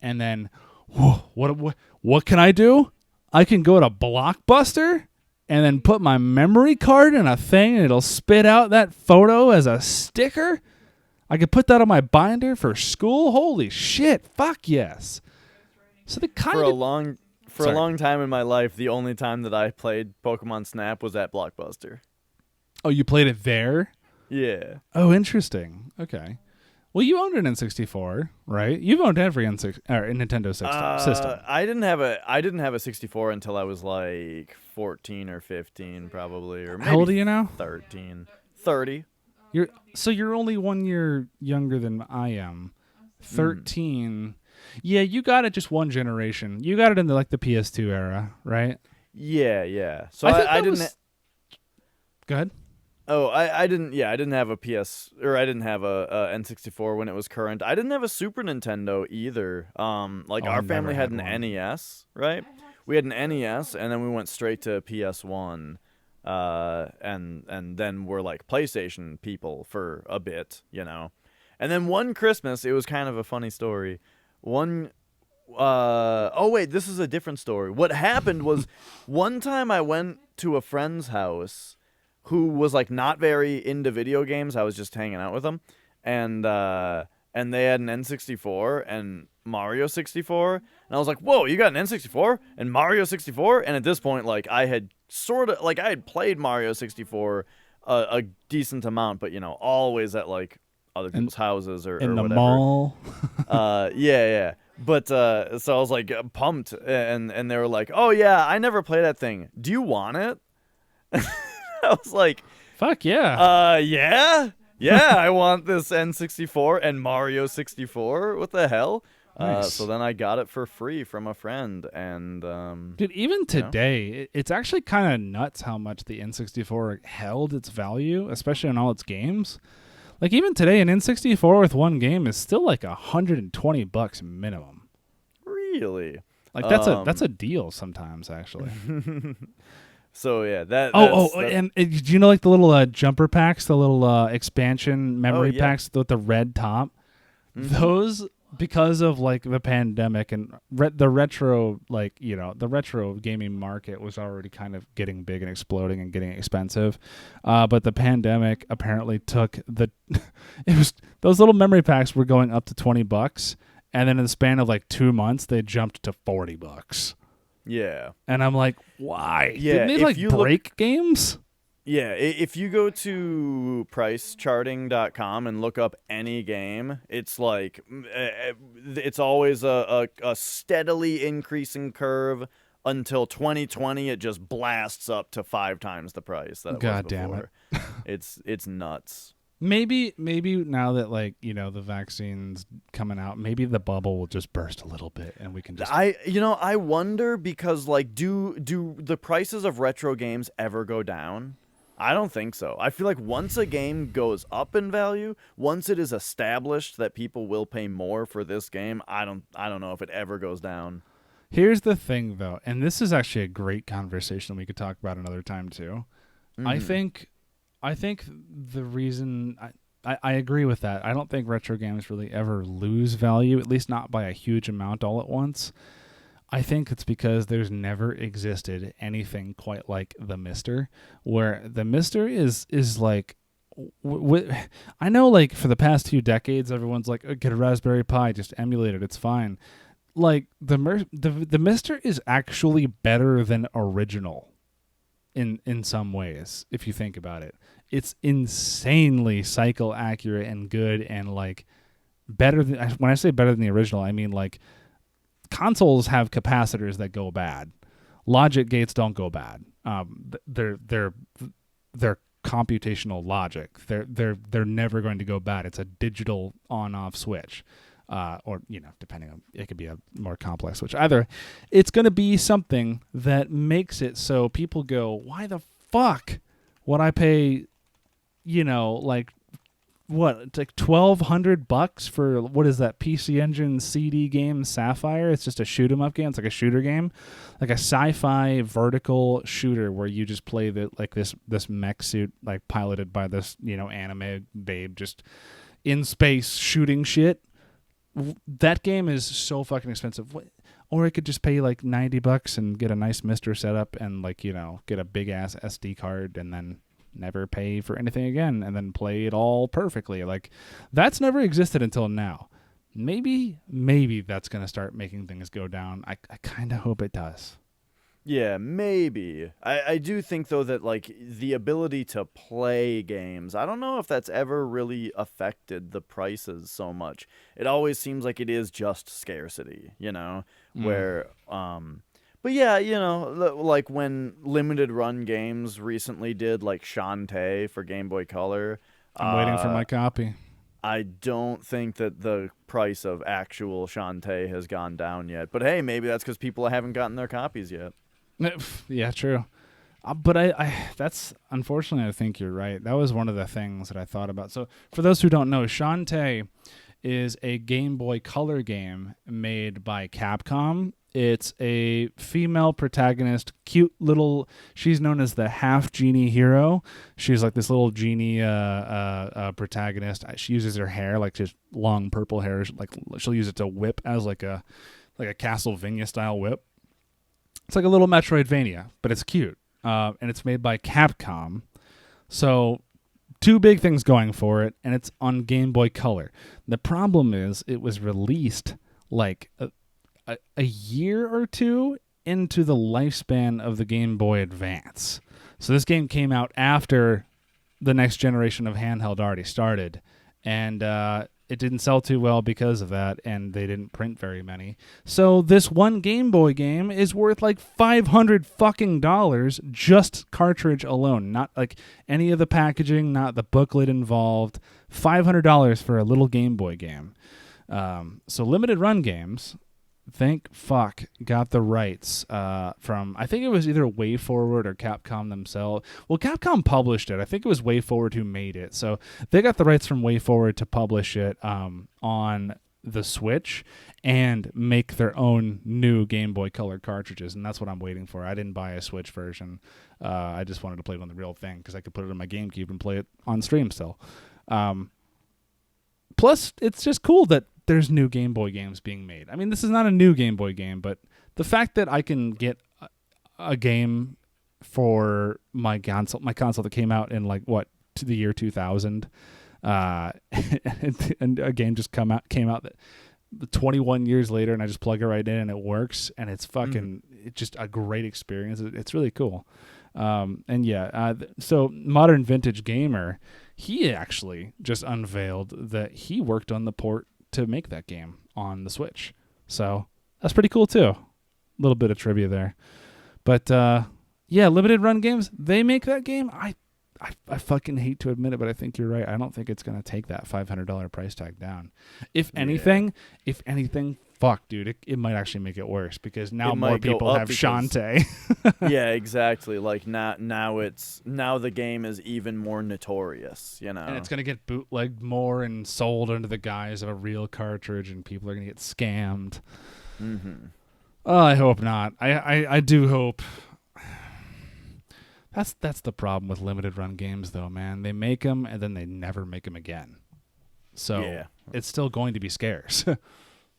[SPEAKER 1] and then what can I do? I can go to Blockbuster and then put my memory card in a thing, and it'll spit out that photo as a sticker. I could put that on my binder for school. Holy shit! Fuck yes. So they kind of
[SPEAKER 2] for a long time in my life, the only time that I played Pokemon Snap was at Blockbuster.
[SPEAKER 1] Oh, you played it there?
[SPEAKER 2] Yeah.
[SPEAKER 1] Oh, interesting. Okay. Well, you owned an N64, right? You've owned every Nintendo system.
[SPEAKER 2] I didn't have a 64 until I was like 14 or 15, probably, or maybe
[SPEAKER 1] how old are you now?
[SPEAKER 2] 13, 30.
[SPEAKER 1] You're only 1 year younger than I am. 13. Yeah, you got it just one generation. You got it in the PS2 era, right?
[SPEAKER 2] Yeah. So I didn't.
[SPEAKER 1] Go ahead.
[SPEAKER 2] Oh, I didn't. Yeah, I didn't have a I didn't have a N64 when it was current. I didn't have a Super Nintendo either. Our family had an NES, right? we had an NES, and then we went straight to PS1, and then we're like PlayStation people for a bit, you know. And then one Christmas, it was kind of a funny story. Oh wait, this is a different story. What happened was, one time I went to a friend's house who was like not very into video games. I was just hanging out with them, and they had an N64 and Mario 64, and I was like, "Whoa, you got an N64 and Mario 64?" And at this point, like I had played Mario 64 a decent amount, but you know, always at like other people's houses or
[SPEAKER 1] in the
[SPEAKER 2] whatever.
[SPEAKER 1] mall.
[SPEAKER 2] Yeah. But so I was like pumped, and they were like, "Oh yeah, I never played that thing. Do you want it?" I was like,
[SPEAKER 1] Fuck yeah.
[SPEAKER 2] Yeah, I want this N64 and Mario 64. What the hell?
[SPEAKER 1] Nice.
[SPEAKER 2] So then I got it for free from a friend, and
[SPEAKER 1] Dude, even today, it's actually kind of nuts how much the N64 held its value, especially on all its games. Like even today, an N64 with one game is still like $120 minimum.
[SPEAKER 2] Really?
[SPEAKER 1] Like that's a deal sometimes, actually.
[SPEAKER 2] So yeah, that.
[SPEAKER 1] And do you know like the little jumper packs, the little expansion memory packs with the red top? Mm-hmm. Those, because of like the pandemic and the retro, like, you know, the retro gaming market was already kind of getting big and exploding and getting expensive, but the pandemic apparently took those little memory packs were going up to $20, and then in the span of like 2 months they jumped to $40.
[SPEAKER 2] Yeah,
[SPEAKER 1] and I'm like, why?
[SPEAKER 2] Yeah,
[SPEAKER 1] didn't they like break games?
[SPEAKER 2] Yeah, if you go to pricecharting.com and look up any game, it's like it's always a steadily increasing curve until 2020. It just blasts up to 5 times the price that it was before.
[SPEAKER 1] Damn
[SPEAKER 2] it. It's nuts.
[SPEAKER 1] Maybe now that, like, you know, the vaccine's coming out, maybe the bubble will just burst a little bit and we can just...
[SPEAKER 2] I wonder, because like do the prices of retro games ever go down? I don't think so. I feel like once a game goes up in value, once it is established that people will pay more for this game, I don't know if it ever goes down.
[SPEAKER 1] Here's the thing, though, and this is actually a great conversation we could talk about another time too. Mm-hmm. I think the reason I agree with that. I don't think retro games really ever lose value, at least not by a huge amount all at once. I think it's because there's never existed anything quite like the Mister, where the Mister is like, I know, like, for the past few decades, everyone's like, oh, get a Raspberry Pi, just emulate it, it's fine. Like, the Mister is actually better than original in some ways, if you think about it. It's insanely cycle accurate and good, and like better than, when I say better than the original, I mean like, consoles have capacitors that go bad. Logic gates don't go bad. They're computational logic. They're never going to go bad. It's a digital on-off switch, or, you know, depending on, it could be a more complex switch. Either it's going to be something that makes it so people go, why the fuck would I pay, you know, like, what, it's like $1,200 for, what is that, PC Engine CD game Sapphire? It's just a shoot 'em up game. It's like a shooter game, like a sci-fi vertical shooter where you just play this mech suit, like piloted by this, you know, anime babe just in space shooting shit. That game is so fucking expensive. Or I could just pay like $90 and get a nice Mister setup and, like, you know, get a big ass SD card and then never pay for anything again and then play it all perfectly. Like, that's never existed until now. Maybe that's going to start making things go down. I kind of hope it does.
[SPEAKER 2] Yeah, maybe. I do think, though, that, like, the ability to play games, I don't know if that's ever really affected the prices so much. It always seems like it is just scarcity, you know, where, but yeah, you know, like when limited run games recently did, like Shantae for Game Boy Color.
[SPEAKER 1] I'm waiting for my copy.
[SPEAKER 2] I don't think that the price of actual Shantae has gone down yet. But hey, maybe that's because people haven't gotten their copies yet.
[SPEAKER 1] Yeah, true. But I that's, unfortunately, I think you're right. That was one of the things that I thought about. So for those who don't know, Shantae is a Game Boy Color game made by Capcom It's a female protagonist, cute little. She's known as the half genie hero. She's like this little genie protagonist. She uses her hair like just long purple hair. Like she'll use it to whip as like a Castlevania style whip. It's like a little Metroidvania, but it's cute, and it's made by Capcom. So two big things going for it, and it's on Game Boy Color. The problem is it was released like a year or two into the lifespan of the Game Boy Advance. So this game came out after the next generation of handheld already started, and it didn't sell too well because of that, and they didn't print very many. So this one Game Boy game is worth like $500 fucking dollars, just cartridge alone, not like any of the packaging, not the booklet involved. $500 for a little Game Boy game. So limited run games, thank fuck, got the rights from, I think it was either WayForward or Capcom themselves. Well, Capcom published it. I think it was WayForward who made it. So they got the rights from WayForward to publish it on the Switch and make their own new Game Boy Color cartridges, and that's what I'm waiting for. I didn't buy a Switch version. I just wanted to play it on the real thing because I could put it on my GameCube and play it on stream still. Plus, it's just cool that there's new Game Boy games being made. I mean, this is not a new Game Boy game, but the fact that I can get a game for my console that came out in to the year 2000, and a game just came out that 21 years later, and I just plug it right in and it works, and it's fucking it's just a great experience. It's really cool. So Modern Vintage Gamer, he actually just unveiled that he worked on the port to make that game on the Switch. So that's pretty cool too. A little bit of trivia there. But limited run games, they make that game. I fucking hate to admit it, but I think you're right. I don't think it's going to take that $500 price tag down. If anything, fuck, dude, it might actually make it worse because now more people have Shantae.
[SPEAKER 2] Yeah, exactly. Like now the game is even more notorious, you know.
[SPEAKER 1] And it's going to get bootlegged more and sold under the guise of a real cartridge, and people are going to get scammed.
[SPEAKER 2] Mm-hmm.
[SPEAKER 1] Oh, I hope not. I do hope. That's the problem with limited run games, though, man. They make them and then they never make them again. So it's still going to be scarce.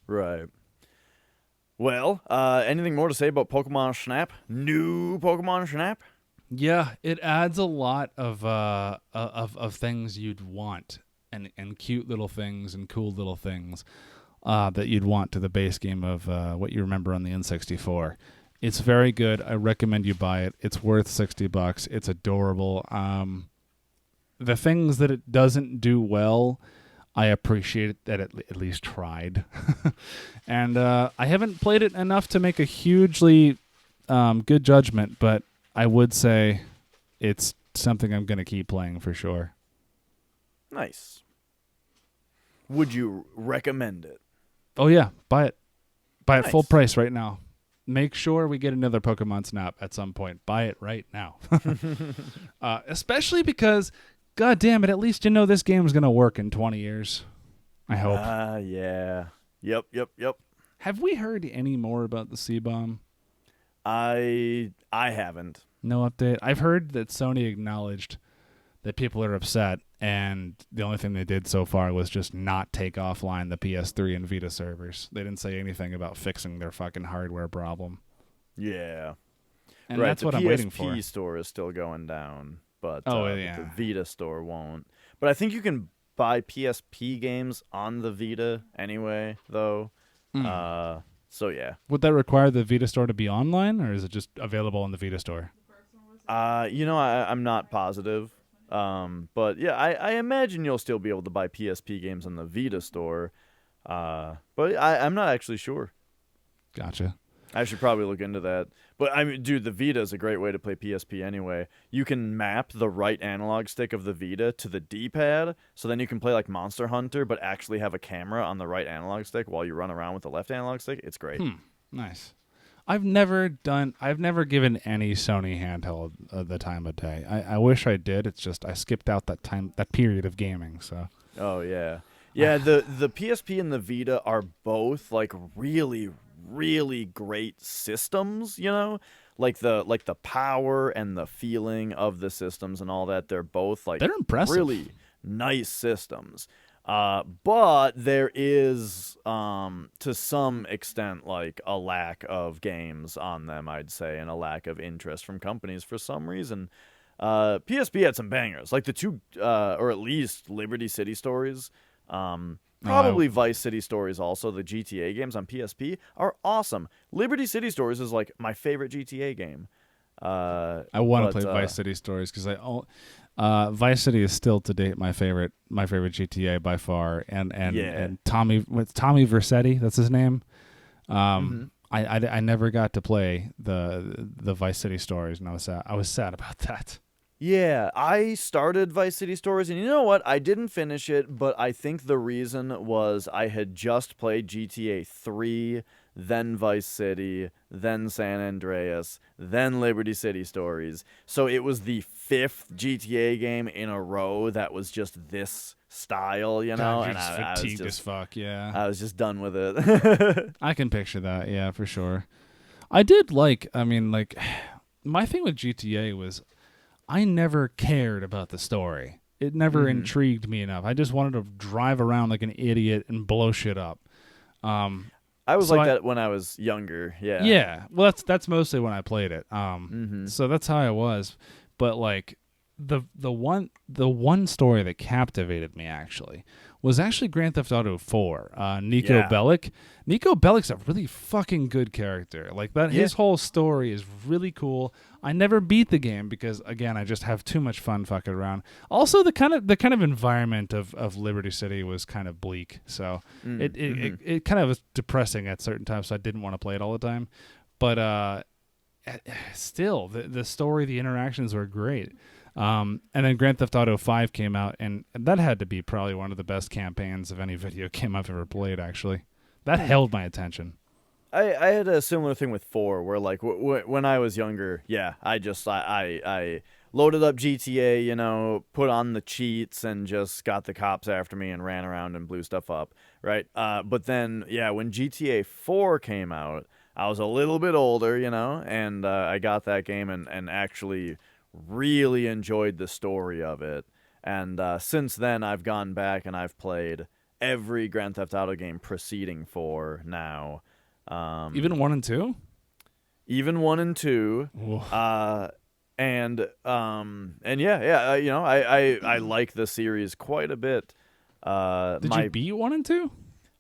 [SPEAKER 2] Right. Well, anything more to say about Pokemon Snap? New Pokemon Snap?
[SPEAKER 1] Yeah, it adds a lot of things you'd want and cute little things and cool little things that you'd want to the base game of what you remember on the N64. It's very good. I recommend you buy it. It's worth $60. It's adorable. The things that it doesn't do well, I appreciate that it at least tried. And I haven't played it enough to make a hugely good judgment, but I would say it's something I'm going to keep playing for sure.
[SPEAKER 2] Nice. Would you recommend it?
[SPEAKER 1] Oh, yeah. Buy it. Buy it full price right now. Make sure we get another Pokemon Snap at some point. Buy it right now. Especially because, god damn it, at least you know this game is going to work in 20 years. I hope.
[SPEAKER 2] Yeah. Yep.
[SPEAKER 1] Have we heard any more about the C-Bomb?
[SPEAKER 2] I haven't.
[SPEAKER 1] No update. I've heard that Sony acknowledged that people are upset, and the only thing they did so far was just not take offline the PS3 and Vita servers. They didn't say anything about fixing their fucking hardware problem.
[SPEAKER 2] Yeah.
[SPEAKER 1] And that's what I'm waiting for.
[SPEAKER 2] The PSP store is still going down, but
[SPEAKER 1] yeah.
[SPEAKER 2] the Vita store won't. But I think you can buy PSP games on the Vita anyway, though. So, yeah.
[SPEAKER 1] Would that require the Vita store to be online, or is it just available on the Vita store?
[SPEAKER 2] I'm not positive. But yeah, I imagine you'll still be able to buy PSP games on the Vita store. But I'm not actually sure.
[SPEAKER 1] Gotcha.
[SPEAKER 2] I should probably look into that. But I mean, dude, the Vita is a great way to play PSP anyway. You can map the right analog stick of the Vita to the D-pad, so then you can play like Monster Hunter, but actually have a camera on the right analog stick while you run around with the left analog stick. It's great.
[SPEAKER 1] Nice. I've never given any Sony handheld the time of day. I wish I did. It's just I skipped out that period of gaming. So.
[SPEAKER 2] Oh yeah. Yeah, the PSP and the Vita are both like really, really great systems, you know? Like the power and the feeling of the systems and all that, they're both like
[SPEAKER 1] They're impressive.
[SPEAKER 2] really nice systems. But there is to some extent like a lack of games on them, I'd say, and a lack of interest from companies for some reason. PSP had some bangers, like the two, or at least Liberty City Stories. Probably Vice City Stories also. The GTA games on PSP are awesome. Liberty City Stories is like my favorite GTA game.
[SPEAKER 1] I want to play Vice City Stories because Vice City is still to date my favorite GTA by far, and Tommy Vercetti, that's his name. I never got to play the Vice City Stories, and I was sad about that.
[SPEAKER 2] Yeah, I started Vice City Stories, and you know what? I didn't finish it, but I think the reason was I had just played GTA 3, then Vice City, then San Andreas, then Liberty City Stories. So it was the 5th GTA game in a row that was just this style, you know?
[SPEAKER 1] God,
[SPEAKER 2] and
[SPEAKER 1] I was fatigued as fuck, yeah.
[SPEAKER 2] I was just done with it.
[SPEAKER 1] I can picture that, yeah, for sure. I did my thing with GTA was I never cared about the story. It never intrigued me enough. I just wanted to drive around like an idiot and blow shit up.
[SPEAKER 2] I was that when I was younger. Yeah.
[SPEAKER 1] Yeah. Well, that's mostly when I played it. So that's how I was. But like the one story that captivated me actually was Grand Theft Auto 4. Nico Bellic. Nico Bellic's a really fucking good character. Like that, his whole story is really cool. I never beat the game because again, I just have too much fun fucking around. Also, the kind of environment of Liberty City was kind of bleak, so it kind of was depressing at certain times. So I didn't want to play it all the time. But still, the story, the interactions were great. And then Grand Theft Auto 5 came out, and that had to be probably one of the best campaigns of any video game I've ever played, actually. That held my attention.
[SPEAKER 2] I had a similar thing with 4, where like when I was younger, I loaded up GTA, you know, put on the cheats, and just got the cops after me and ran around and blew stuff up, right? But then, when GTA 4 came out, I was a little bit older, you know, and I got that game and actually really enjoyed the story of it. And since then, I've gone back and I've played every Grand Theft Auto game preceding 4 now.
[SPEAKER 1] Even 1 and 2?
[SPEAKER 2] Even 1 and 2. And you know, I like the series quite a bit.
[SPEAKER 1] Did you beat 1 and 2?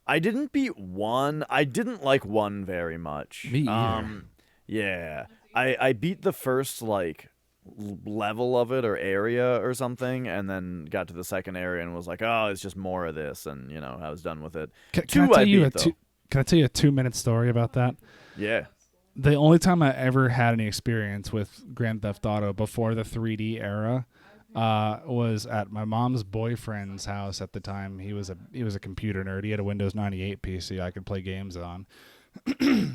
[SPEAKER 2] I didn't beat 1. I didn't like 1 very much.
[SPEAKER 1] Me either.
[SPEAKER 2] Yeah. I beat the first like level of it or area or something, and then got to the second area and was like, oh, it's just more of this, and you know, I was done with it.
[SPEAKER 1] Can I tell you a 2-minute story about that?
[SPEAKER 2] Yeah.
[SPEAKER 1] The only time I ever had any experience with Grand Theft Auto before the 3D era was at my mom's boyfriend's house at the time. He was a computer nerd. He had a Windows 98 PC I could play games on.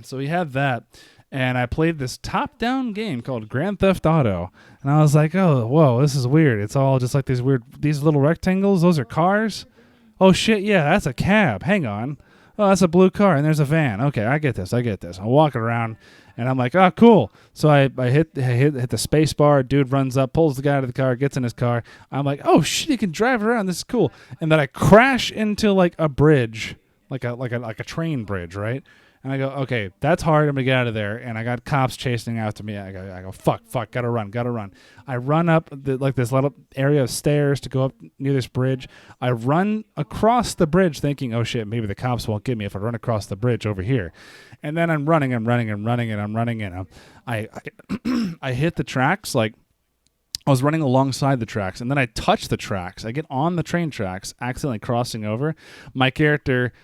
[SPEAKER 1] So he had that, and I played this top-down game called Grand Theft Auto, and I was like, oh, whoa, this is weird. It's all just like these little rectangles. Those are cars? Oh, shit, yeah, that's a cab. Hang on. Oh, that's a blue car, and there's a van. Okay, I get this. I'm walking around, and I'm like, oh, cool. So I hit the space bar. Dude runs up, pulls the guy out of the car, gets in his car. I'm like, oh, shit, he can drive around. This is cool. And then I crash into, like, a bridge, like a train bridge, right? And I go, okay, that's hard. I'm going to get out of there. And I got cops chasing after me. I go, fuck, gotta run. I run up this little area of stairs to go up near this bridge. I run across the bridge thinking, oh shit, maybe the cops won't get me if I run across the bridge over here. And then I'm running, and I hit the tracks. Like, I was running alongside the tracks, and then I touch the tracks. I get on the train tracks, accidentally crossing over. My character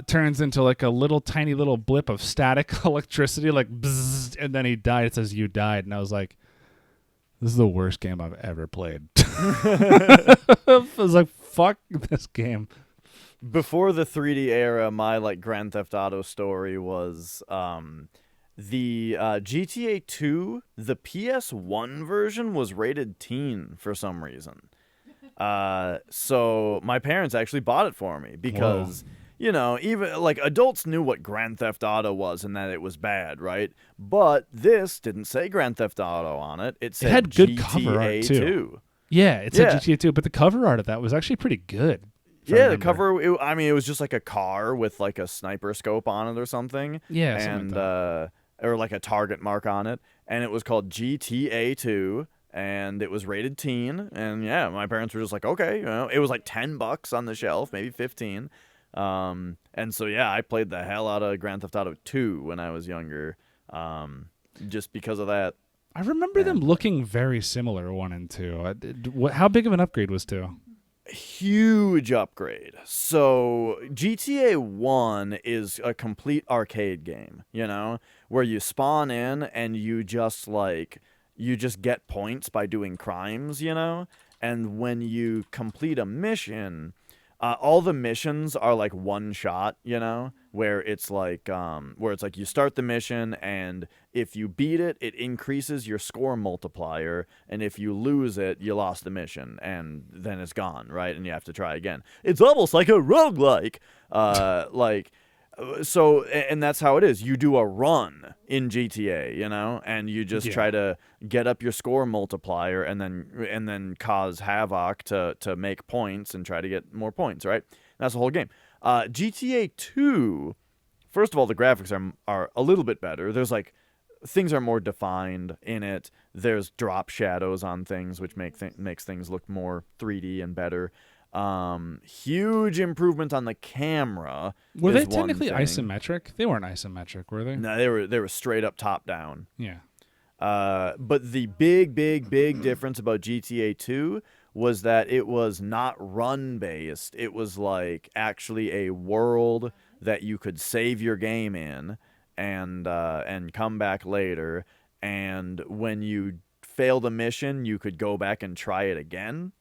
[SPEAKER 1] turns into like a tiny little blip of static electricity, like bzzz, and then he died. It says, you died. And I was like, this is the worst game I've ever played. I was like, fuck this game.
[SPEAKER 2] Before the 3D era, my like Grand Theft Auto story was the GTA 2, the PS1 version was rated teen for some reason. So my parents actually bought it for me because, you know, even like adults knew what Grand Theft Auto was and that it was bad, right? But this didn't say Grand Theft Auto on it. It
[SPEAKER 1] It
[SPEAKER 2] said
[SPEAKER 1] had good
[SPEAKER 2] GTA
[SPEAKER 1] cover art too.
[SPEAKER 2] 2.
[SPEAKER 1] Yeah, it said
[SPEAKER 2] Yeah.
[SPEAKER 1] GTA 2, but the cover art of that was actually pretty good. if I
[SPEAKER 2] Yeah, the
[SPEAKER 1] remember.
[SPEAKER 2] cover. I mean, it was just like a car with like a sniper scope on it or something,
[SPEAKER 1] Yeah, something
[SPEAKER 2] and
[SPEAKER 1] like
[SPEAKER 2] or like a target mark on it, and it was called GTA 2, and it was rated teen, and yeah, my parents were just like, okay, you know, it was like $10 on the shelf, maybe 15, and so yeah, I played the hell out of Grand Theft Auto 2 when I was younger, just because of that.
[SPEAKER 1] I remember them
[SPEAKER 2] And
[SPEAKER 1] looking very similar, 1 and 2. How big of an upgrade was 2?
[SPEAKER 2] huge upgrade. So GTA 1 is a complete arcade game, you know, where you spawn in and you just get points by doing crimes, you know, and when you complete a mission, all the missions are like one shot, you know, where it's like you start the mission, and if you beat it, it increases your score multiplier, and if you lose it, you lost the mission, and then it's gone, right? And you have to try again. It's almost like a roguelike. And that's how it is. You do a run in GTA, you know, and you just
[SPEAKER 1] Yeah.
[SPEAKER 2] try to get up your score multiplier, and then cause havoc to make points and try to get more points, right? That's the whole game. GTA 2, first of all, the graphics are a little bit better. There's like things are more defined in it. There's drop shadows on things, which makes things look more 3D and better. Huge improvement on the camera.
[SPEAKER 1] Were they
[SPEAKER 2] is one
[SPEAKER 1] technically
[SPEAKER 2] thing.
[SPEAKER 1] isometric? They weren't isometric, were they?
[SPEAKER 2] No, they were straight up top down.
[SPEAKER 1] Yeah.
[SPEAKER 2] But the big difference about GTA 2 was that it was not run based. It was like actually a world that you could save your game in and come back later. And when you failed a mission, you could go back and try it again.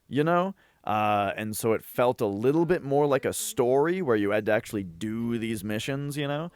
[SPEAKER 2] You know. And so it felt a little bit more like a story where you had to actually do these missions, you know?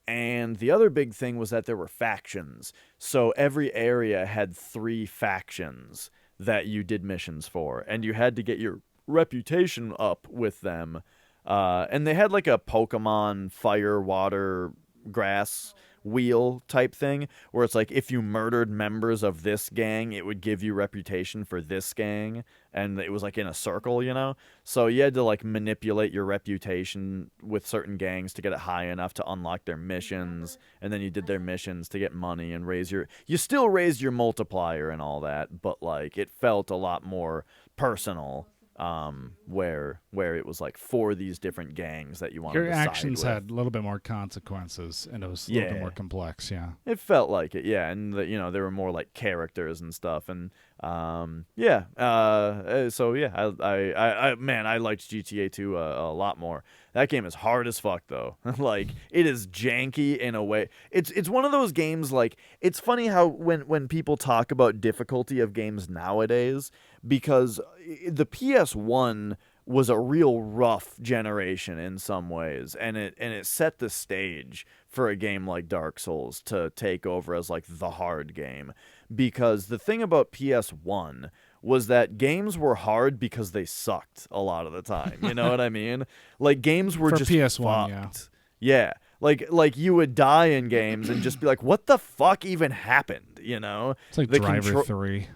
[SPEAKER 2] And the other big thing was that there were factions. So every area had 3 factions that you did missions for, and you had to get your reputation up with them. And they had like a Pokemon fire, water, grass wheel type thing where it's like if you murdered members of this gang, it would give you reputation for this gang, and it was like in a circle, you know. So you had to like manipulate your reputation with certain gangs to get it high enough to unlock their missions, and then you did their missions to get money and you still raised your multiplier and all that, but like it felt a lot more personal, where it was like for these different gangs that you wanted
[SPEAKER 1] Your
[SPEAKER 2] to side
[SPEAKER 1] actions
[SPEAKER 2] with.
[SPEAKER 1] had a little bit more consequences, and it was a little bit
[SPEAKER 2] Yeah.
[SPEAKER 1] more complex, yeah.
[SPEAKER 2] It felt like it, yeah, and you know, there were more like characters and stuff, and so yeah, I liked GTA 2 a lot more. That game is hard as fuck though. Like it is janky in a way. It's one of those games, like it's funny how when people talk about difficulty of games nowadays, because the PS1 was a real rough generation in some ways, and it set the stage for a game like Dark Souls to take over as like the hard game, because the thing about PS1 was that games were hard because they sucked a lot of the time. You know what I mean? Like games were
[SPEAKER 1] For
[SPEAKER 2] just
[SPEAKER 1] PS1,
[SPEAKER 2] fucked. Yeah. Like you would die in games and just be like, what the fuck even happened? You know?
[SPEAKER 1] It's like
[SPEAKER 2] The
[SPEAKER 1] Driver 3.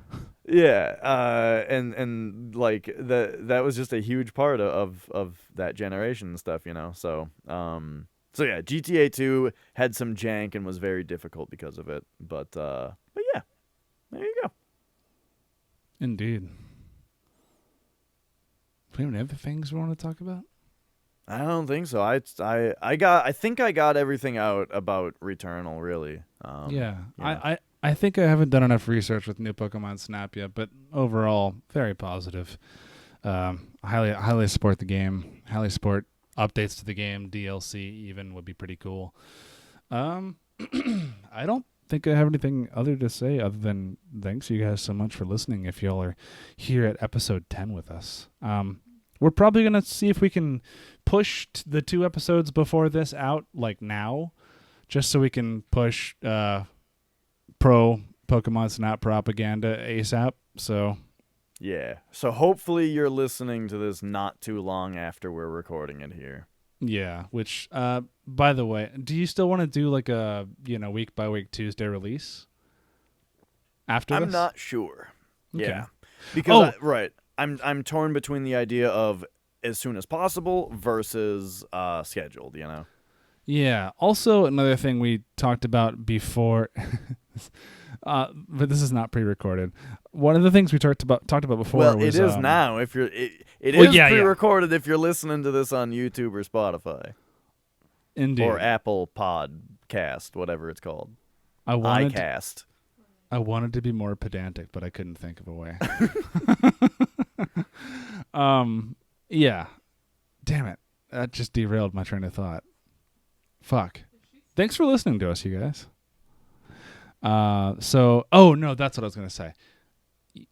[SPEAKER 2] Yeah, and like that was just a huge part of that generation and stuff, you know. So yeah, GTA 2 had some jank and was very difficult because of it, but yeah, there you go.
[SPEAKER 1] Indeed. Do we have any other things we want to talk about?
[SPEAKER 2] I don't think so. I think I got everything out about Returnal, really.
[SPEAKER 1] Yeah.
[SPEAKER 2] Yeah.
[SPEAKER 1] I think I haven't done enough research with new Pokemon Snap yet, but overall, very positive. Highly support the game. Highly support updates to the game. DLC even would be pretty cool. I don't think I have anything other to say other than thanks you guys so much for listening. If y'all are here at episode 10 with us, we're probably gonna see if we can push the 2 episodes before this out, like now, just so we can push pro Pokemon Snap propaganda ASAP. So
[SPEAKER 2] Yeah. So hopefully you're listening to this not too long after we're recording it here.
[SPEAKER 1] Yeah, which by the way, do you still want to do like a, week by week Tuesday release after
[SPEAKER 2] I'm
[SPEAKER 1] this?
[SPEAKER 2] not sure.
[SPEAKER 1] Okay.
[SPEAKER 2] Yeah. Because I'm torn between the idea of as soon as possible versus scheduled,
[SPEAKER 1] Yeah. Also, another thing we talked about before, but this is not pre-recorded. One of the things we talked about before
[SPEAKER 2] Well,
[SPEAKER 1] was
[SPEAKER 2] it is now. If you're it
[SPEAKER 1] Well,
[SPEAKER 2] is
[SPEAKER 1] yeah,
[SPEAKER 2] pre-recorded if you're listening to this on YouTube or Spotify
[SPEAKER 1] indeed,
[SPEAKER 2] or Apple Podcast, whatever it's called.
[SPEAKER 1] I wanted to be more pedantic, but I couldn't think of a way. Yeah. Damn it. That just derailed my train of thought. Fuck. Thanks for listening to us, you guys. That's what I was going to say.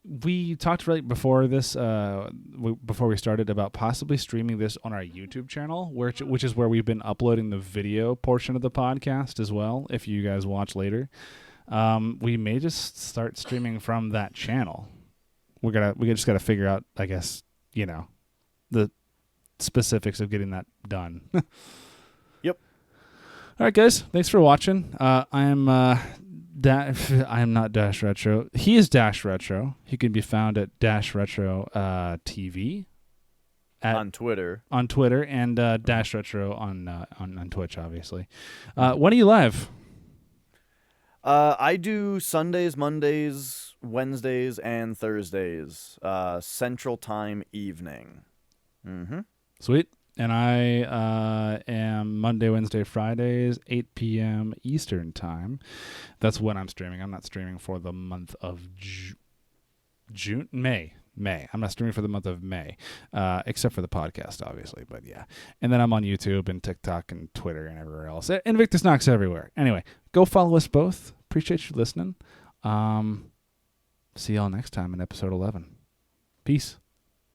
[SPEAKER 1] We talked right before this, before we started, about possibly streaming this on our YouTube channel, which is where we've been uploading the video portion of the podcast as well. If you guys watch later, we may just start streaming from that channel. We just gotta figure out, I guess, the specifics of getting that done.
[SPEAKER 2] Yep.
[SPEAKER 1] All right, guys. Thanks for watching. I am not DashRetro. He is DashRetro. He can be found at DashRetro TV
[SPEAKER 2] on Twitter.
[SPEAKER 1] On Twitter, and DashRetro on Twitch, obviously. When are you live?
[SPEAKER 2] I do Sundays, Mondays, Wednesdays, and Thursdays. Central Time evening. Mm-hmm.
[SPEAKER 1] Sweet. And I am Monday, Wednesday, Fridays, 8 p.m. Eastern Time. That's when I'm streaming. I'm not streaming for the month of May. I'm not streaming for the month of May, except for the podcast, obviously. But yeah. And then I'm on YouTube and TikTok and Twitter and everywhere else. InvictvsNox everywhere. Anyway, go follow us both. Appreciate you listening. See y'all next time in episode 11. Peace.